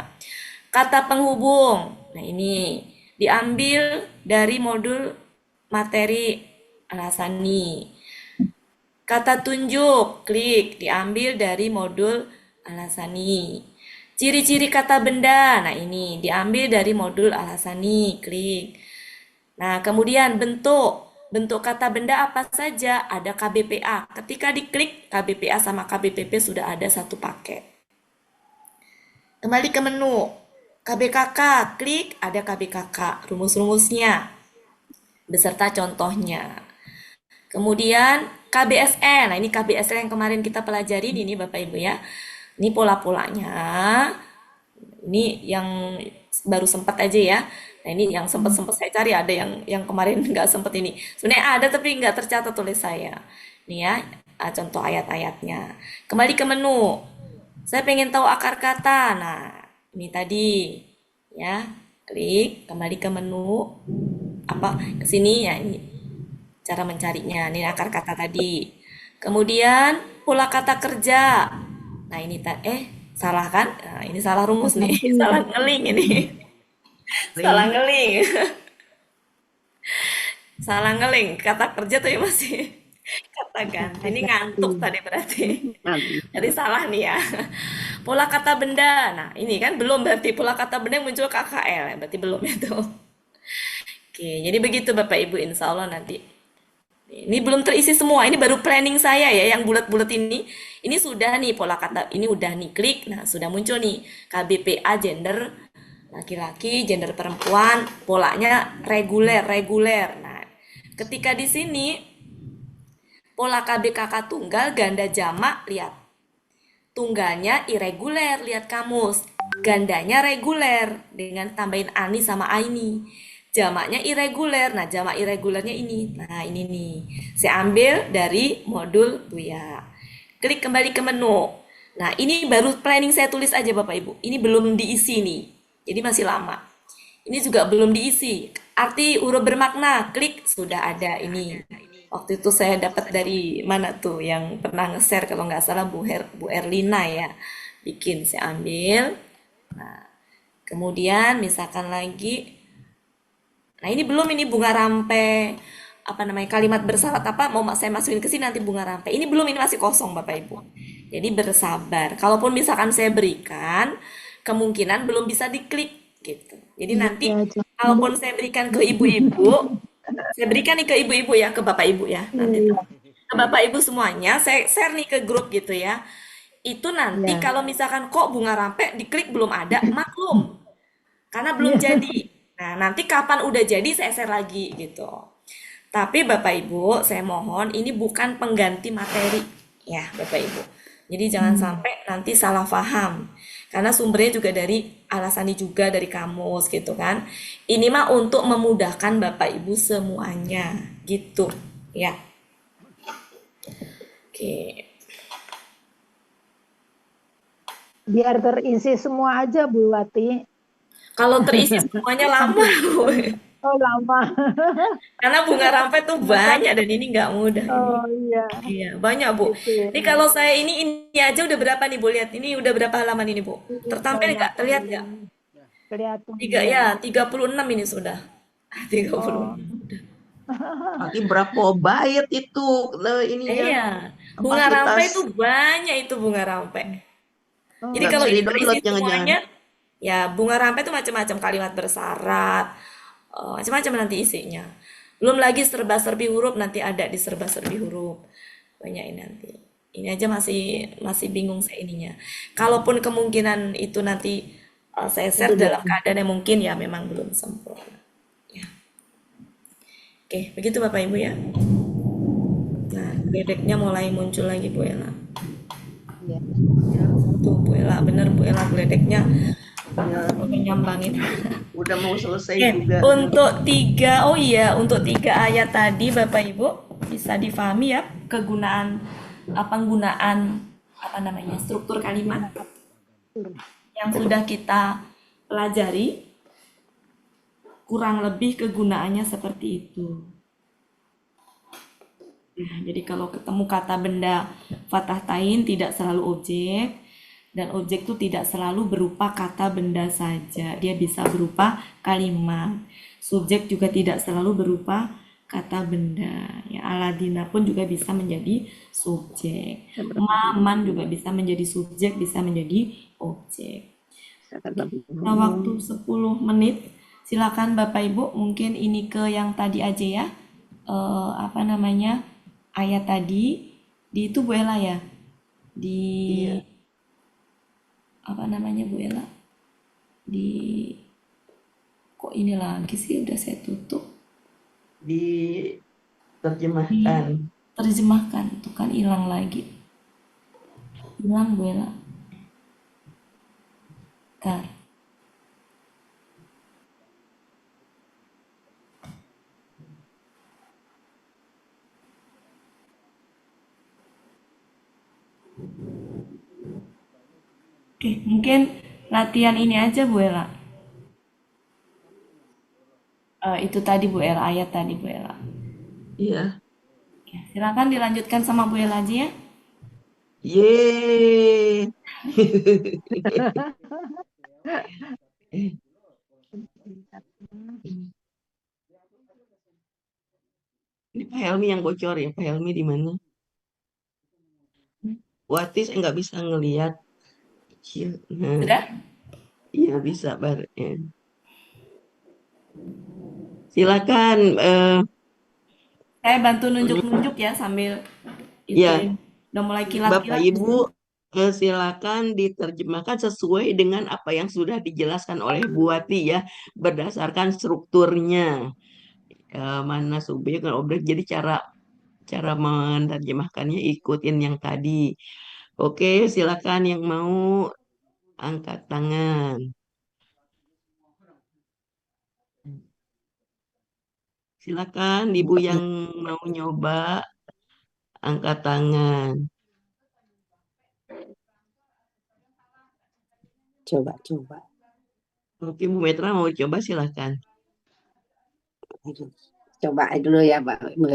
Kata penghubung. Nah, ini diambil dari modul materi Al-Hasani. Kata tunjuk, klik, diambil dari modul Al-Hasani. Ciri-ciri kata benda. Nah, ini diambil dari modul Al-Hasani, klik. Nah, kemudian bentuk. Bentuk kata benda apa saja? Ada KBPA. Ketika diklik, KBPA sama KBPP sudah ada satu paket. Kembali ke menu. KBKK, klik, ada KBKK. Rumus-rumusnya. Beserta contohnya. Kemudian KBSN. Nah, ini KBSN yang kemarin kita pelajari ini Bapak Ibu ya. Ini pola-polanya. Ini yang baru sempat aja ya. Nah, ini yang sempat saya cari, ada yang kemarin nggak sempat ini. Sebenarnya ada tapi nggak tercatat oleh saya. Nih ya, contoh ayat-ayatnya. Kembali ke menu. Saya pengen tahu akar kata. Nah, ini tadi ya. Klik, kembali ke menu. Ke sini ya, ini cara mencarinya. Ini akar kata tadi. Kemudian pola kata kerja. Nah, ini salah kan? Nah, ini salah rumus nih. Salah ngeling ini. Salah ngeling. Salah ngeling. Kata kerja tuh ya masih kata ganti. Ini ngantuk tadi berarti. Jadi salah nih ya. Pola kata benda. Nah, ini kan belum berarti pola kata benda yang muncul KKL. Berarti belum itu. Oke, jadi begitu Bapak Ibu insya Allah nanti Ini belum terisi semua, ini baru planning saya ya, yang bulat-bulat ini. Ini sudah nih pola kata, ini udah nih klik. Nah, sudah muncul nih KBPA gender laki-laki, gender perempuan, polanya reguler, reguler. Nah, ketika di sini pola KBKK tunggal ganda jamak, lihat. Tunggalnya irreguler, lihat kamus. Gandanya reguler dengan tambahin ani sama aini. Jamaknya irreguler. Nah, jamak irregulernya ini. Nah, ini nih. Saya ambil dari modul Buya. Klik kembali ke menu. Nah, ini baru planning saya tulis aja Bapak Ibu. Ini belum diisi nih. Jadi masih lama. Ini juga belum diisi. Arti huruf bermakna, klik sudah ada ini. Waktu itu saya dapat dari mana tuh yang pernah nge-share kalau nggak salah Bu Erlina ya. Bikin saya ambil. Nah, kemudian misalkan lagi. Nah, ini belum ini bunga rampai apa namanya kalimat bersyarat apa mau saya masukin ke sini nanti bunga rampai. Ini belum ini masih kosong Bapak Ibu. Jadi bersabar. Kalaupun misalkan saya berikan kemungkinan belum bisa diklik gitu. Jadi nanti kalaupun saya berikan ke ibu-ibu, saya berikan nih ke ibu-ibu ya, ke bapak ibu ya. Nanti ke bapak ibu semuanya, saya share nih ke grup gitu ya. Itu nanti kalau misalkan kok bunga rampe diklik belum ada, maklum. Karena belum jadi. Nah, nanti kapan udah jadi saya share lagi gitu. Tapi Bapak Ibu, saya mohon ini bukan pengganti materi ya Bapak Ibu. Jadi jangan sampai nanti salah paham. Karena sumbernya juga dari alasannya juga dari kamus gitu kan. Ini mah untuk memudahkan Bapak Ibu semuanya gitu ya. Oke. Biar terisi semua aja Bu Wati. Kalau terisi semuanya lama. Oh lama. Karena bunga rampai tuh banyak dan ini nggak mudah. Oh iya. Iya, banyak Bu. Ini kalau saya ini aja udah berapa nih Bu? Lihat, ini udah berapa halaman ini Bu? Tertampil nggak? Terlihat nggak? Kelihatan. 36 ini sudah. 36. Nanti berapa bait itu ininya? Iya, bunga Kapasitas. rampai itu banyak itu bunga rampai. Jadi Nggak kalau bisa itu di-download terisi jangan-jangan. semuanya, ya bunga rampai itu macam-macam kalimat bersyarat, macam-macam nanti isinya. Belum lagi serba-serbi huruf nanti ada di serba-serbi huruf. Banyak ini nanti. Ini aja masih bingung saya ininya. Kalaupun kemungkinan itu nanti saya share dalam keadaan yang mungkin ya memang belum sempurna. Ya. Oke, begitu Bapak Ibu ya. Nah, bebeknya mulai muncul lagi Bu Ella. Iya. Tuh Bu Ella, bener Bu Ella geledeknya udah nyambangin. Udah mau selesai Oke, juga. untuk tiga ayat tadi Bapak Ibu bisa difahami ya penggunaan apa namanya struktur kalimat yang sudah kita pelajari, kurang lebih kegunaannya seperti itu. Nah, jadi kalau ketemu kata benda fathah tain tidak selalu objek, dan objek itu tidak selalu berupa kata benda saja, dia bisa berupa kalimat. Subjek juga tidak selalu berupa kata benda. Ya, Aladina pun juga bisa menjadi subjek. Maman juga bisa menjadi subjek, bisa menjadi objek. Nah, waktu 10 menit. Silakan Bapak Ibu, mungkin ini ke yang tadi aja ya. Apa namanya? Ayat tadi di itu Bu Ella ya. Di apa namanya Bu Ella? Di kok ini lagi sih udah saya tutup. Diterjemahkan. Terjemahkan, itu kan hilang lagi. Hilang Bu Ella. Bentar. Oke, mungkin latihan ini aja Bu Ella. Itu tadi Bu Ella, ayat tadi Bu Ella. Iya. Ya, silakan dilanjutkan sama Bu Ella aja ya. Yeay. Ini Pak Helmi yang bocor ya, Pak Helmi di mana? Wati saya nggak bisa ngelihat. Nah, Sudah? iya bisa Silakan Saya bantu nunjuk-nunjuk ya sambil Ya, itu udah mulai Bapak kilat-kilat. Ibu silakan diterjemahkan sesuai dengan apa yang sudah dijelaskan oleh Bu Wati ya, berdasarkan strukturnya. Mana subjek dan objek. Jadi cara menerjemahkannya ikutin yang tadi. Oke, silakan yang mau angkat tangan. Silakan Ibu yang mau nyoba angkat tangan. Coba. Oke, Bu Metra mau coba silakan. Coba dulu ya, Bu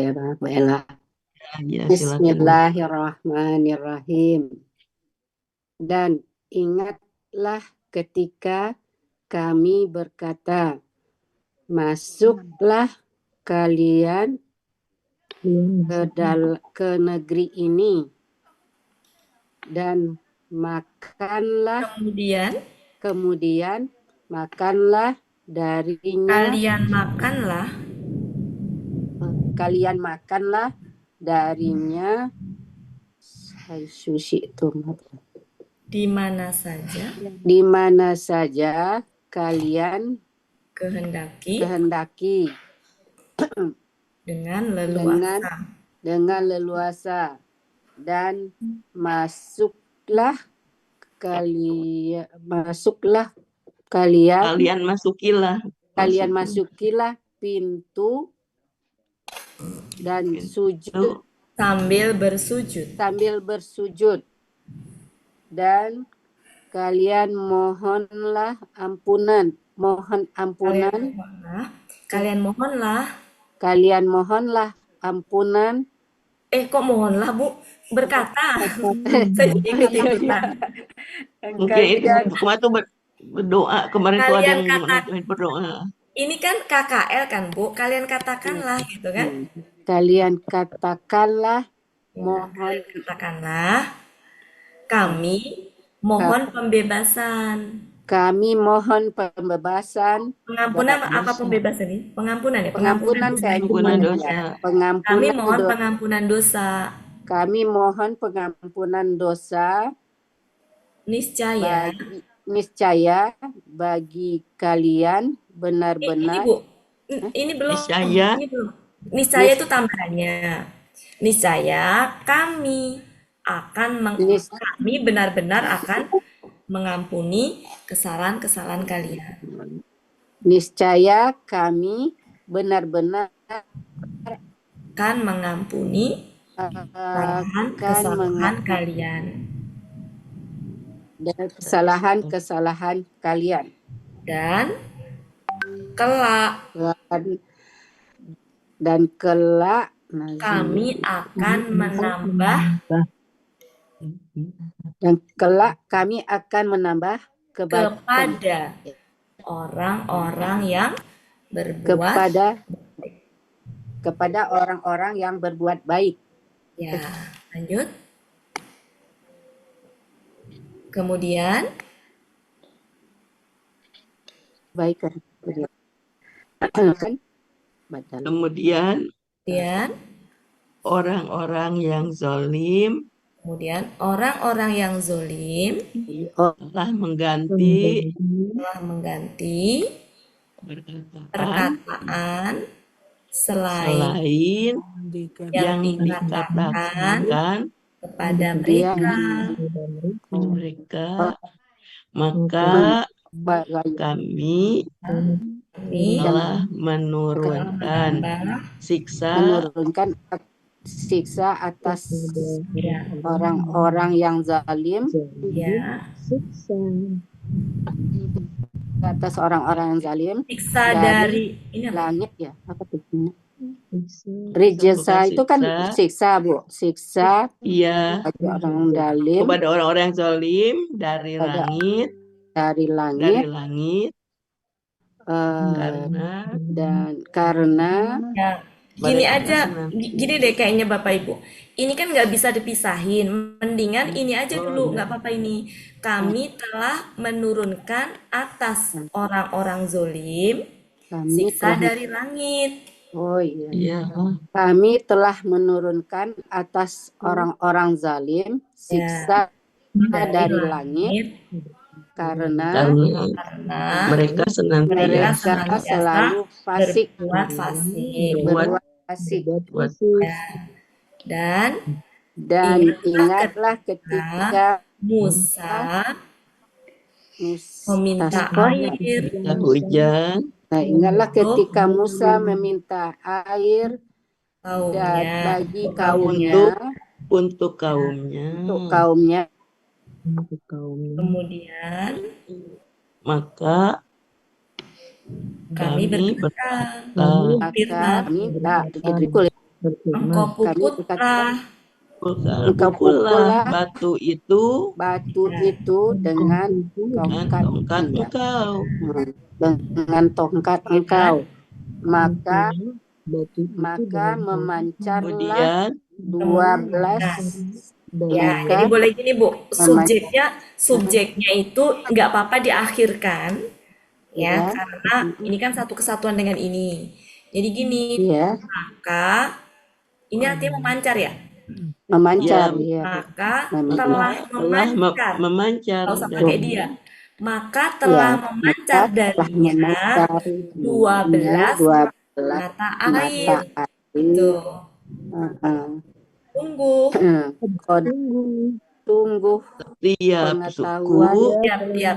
Ella. Ya, silakan. Bismillahirrahmanirrahim. Dan ingatlah ketika kami berkata, masuklah kalian ke negeri ini dan makanlah, kemudian makanlah darinya, kalian makanlah darinya sushi itu Di mana saja kalian kehendaki dengan leluasa dan masuklah kalian masukilah pintu dan sujud sambil bersujud dan kalian mohon ampunan kok mohonlah Bu berkata saya ikut-ikutan. Mungkin itu waktu berdoa kemarin tuh ada yang berdoa. Ini kan KKL kan Bu, kalian katakanlah gitu kan? Kalian katakanlah, kami mohon pembebasan. Pengampunan apa pembebasan ini? Pengampunan ya? Pengampunan dosa. Kami mohon pengampunan dosa. Niscaya bagi kalian benar-benar. Ini belum. Niscaya itu tambahannya. Niscaya kami benar-benar akan mengampuni kesalahan-kesalahan kalian. Niscaya kami benar-benar akan mengampuni kesalahan kalian. Dan kesalahan kalian. Dan kelak kami akan menambah kepada orang-orang yang berbuat baik. Ya, lanjut. Kemudian orang-orang yang zalim telah mengganti perkataan selain yang dikatakan kepada mereka, maka kami telah menurunkan siksa atas orang-orang yang zalim, siksa dari langit ya, apa tuh? Rijasa itu kan siksa Bu, bagi orang zalim, kepada orang-orang yang zalim dari langit, karena gini deh kayaknya Bapak Ibu, ini kan nggak bisa dipisahin, mendingan ini aja dulu, nggak apa-apa ini. Kami telah menurunkan atas orang-orang zalim siksa dari langit. Oh iya. Iya. Kami telah menurunkan atas orang-orang zalim siksa dari langit karena mereka mereka senantiasa mereka selalu fasik, berbuat fasik. berbuat fasik. Dan Dan ingatlah ketika Musa meminta Mustafa, air hujan Nah, ingatlah ketika Musa meminta air kaumnya bagi kaumnya, untuk kaumnya. kemudian Maka kami berkata, maka minta begitu engkau pukullah batu itu dengan tongkat engkau. dengan tongkat engkau, maka memancarlah 12 ya, jadi boleh gini Bu, subjeknya itu nggak apa-apa diakhirkan ya, karena ini kan satu kesatuan dengan ini. Jadi gini, maka ini artinya memancar ya. Memancar, maka telah memancar. Nggak usah pakai dia. Maka telah memancar darinya 12 mata air. Itu. Tunggu tiap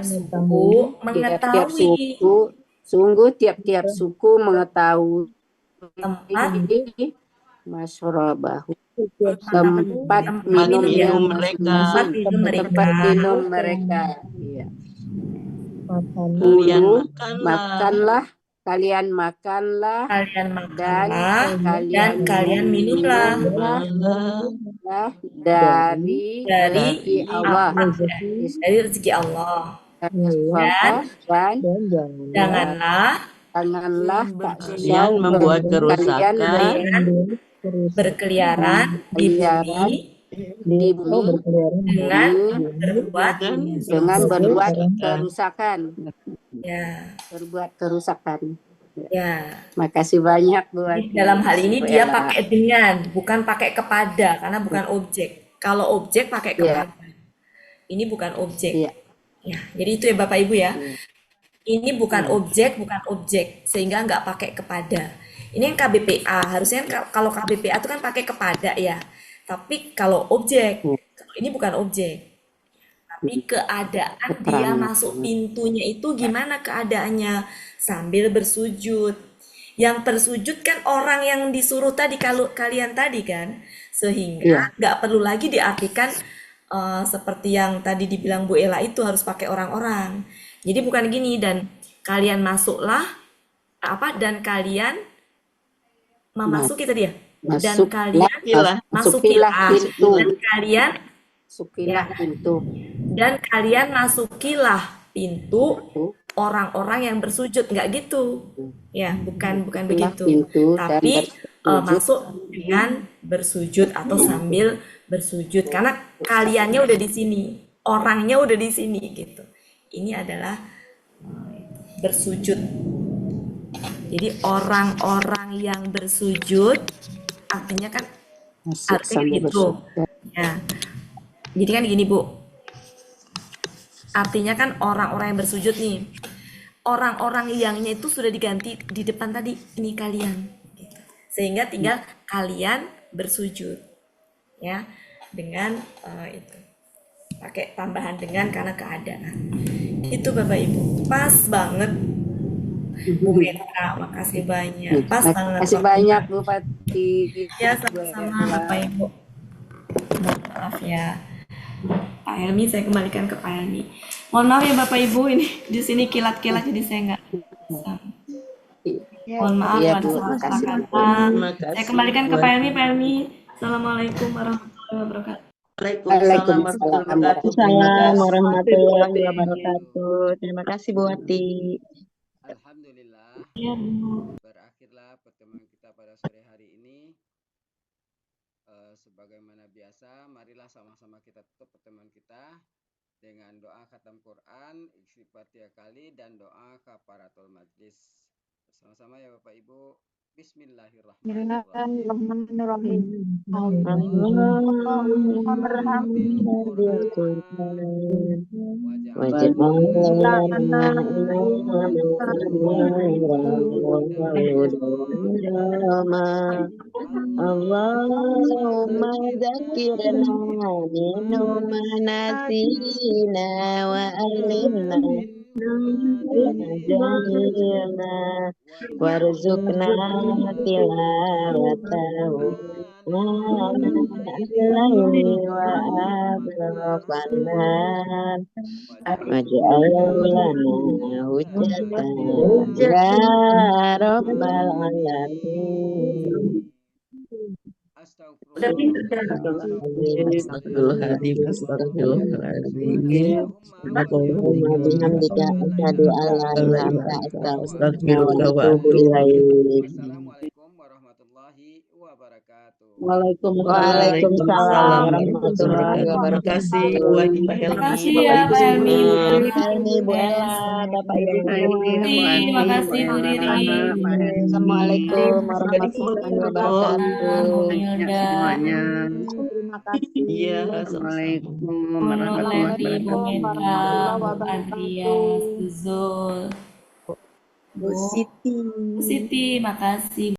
suku mengetahui sungguh tiap suku mengetahui masyarabahu tempat minum mereka. Iya. Kalian makanlah dan kalian minumlah dari rezeki Allah. Dari rezeki Allah. Dan janganlah kalian membuat kerusakan, berkeliaran di bumi dengan berbuat kerusakan. Berbuat kerusakan. Ya. Makasih banyak buat. Dalam hal ini dia pakai dengan, bukan pakai kepada, karena bukan objek. Kalau objek pakai kepada. Ini bukan objek. Ya, jadi itu ya Bapak Ibu ya. Ini bukan objek, sehingga nggak pakai kepada. Ini yang KBPA, harusnya kalau KBPA itu kan pakai kepada ya. Tapi kalau objek, ini bukan objek. Tapi keadaan dia masuk pintunya itu gimana keadaannya? Sambil bersujud. Yang bersujud kan orang yang disuruh tadi, kalau kalian tadi kan. Sehingga nggak perlu lagi diartikan seperti yang tadi dibilang Bu Ella itu harus pakai orang-orang. Jadi bukan gini, dan kalian masuklah dan kalian memasuki tadi ya. Dan kalian masukilah pintu. Dan kalian pintu. Dan kalian masukilah pintu orang-orang yang bersujud, nggak gitu ya, bukan begitu, tapi masuk dengan bersujud atau sambil bersujud, karena kaliannya udah di sini, orangnya udah di sini gitu. Ini adalah bersujud. Jadi orang-orang yang bersujud artinya kan artinya gitu ya. Jadi kan gini Bu, artinya kan orang-orang yang bersujud nih, orang-orang yangnya itu sudah diganti di depan tadi, ini kalian gitu. Sehingga tinggal kalian bersujud ya, dengan itu pakai tambahan dengan karena keadaan. Itu Bapak Ibu, pas banget Bu Petra, makasih banyak, pas banget. Makasih banyak Bu Pati. Ya sama-sama Bapak Ibu. Maaf ya Pak Helmi, saya kembalikan ke Pak Helmi. Mohon maaf ya Bapak Ibu, ini di sini kilat-kilat jadi saya nggak bisa. Mohon maaf ada salah kata. Saya kembalikan ke Pak Helmi. Pak Helmi, Assalamualaikum warahmatullahi wabarakatuh. Waalaikumsalam warahmatullahi wabarakatuh. Terima kasih Bu Wati. Alhamdulillah. Ya, Bu. Berakhirlah pertemuan kita pada sore hari ini. Sebagaimana biasa, marilah sama-sama kita tutup pertemuan kita dengan doa khatam Quran, istighfar 3 kali, dan doa kafaratul majlis. Bersama-sama ya Bapak Ibu. Bismillahirrahmanirrahim. Bismillahirrahmanirrahim. Allahumma Allahumma bil Qur'an Qur'an waj'alna waj'alna imaman imaman wa rama. Allahumma zakirna minhu ma nasina wa alimna jahilna warzuqna tilawatahu al-laili wa atrafan nahar waj'al lana hujjatan ya rabbal alamin. Udah pinter kan? Astagfirullahaladzim, astagfirullahaladzim. Allahumma Allahumma bihamdika asyhadu an la ilaha illa anta astaghfiruka wa atubu ilaik. Wassalamualaikum warahmatullahi wabarakatuh. Waalaikumsalam warahmatullahi Terima kasih Bu wabarakatuh. Adi, Pak Helmi, Makasih Bapak ya Ibu Pak Helmi, Bu semua. Riri, Helmi, Bu dan Ella, Bapak Ibu semua. terima kasih Bu Riri. Assalamualaikum Sudah di warahmatullahi foto. wabarakatuh. Bu Hilda, Terima kasih. Iya, sama-sama. Bu Nur Levi, Bu Meta, Warahmatullahi Bu Andreas, wabarakatuh. Bu Zul, Bu Siti. Bu Siti, makasih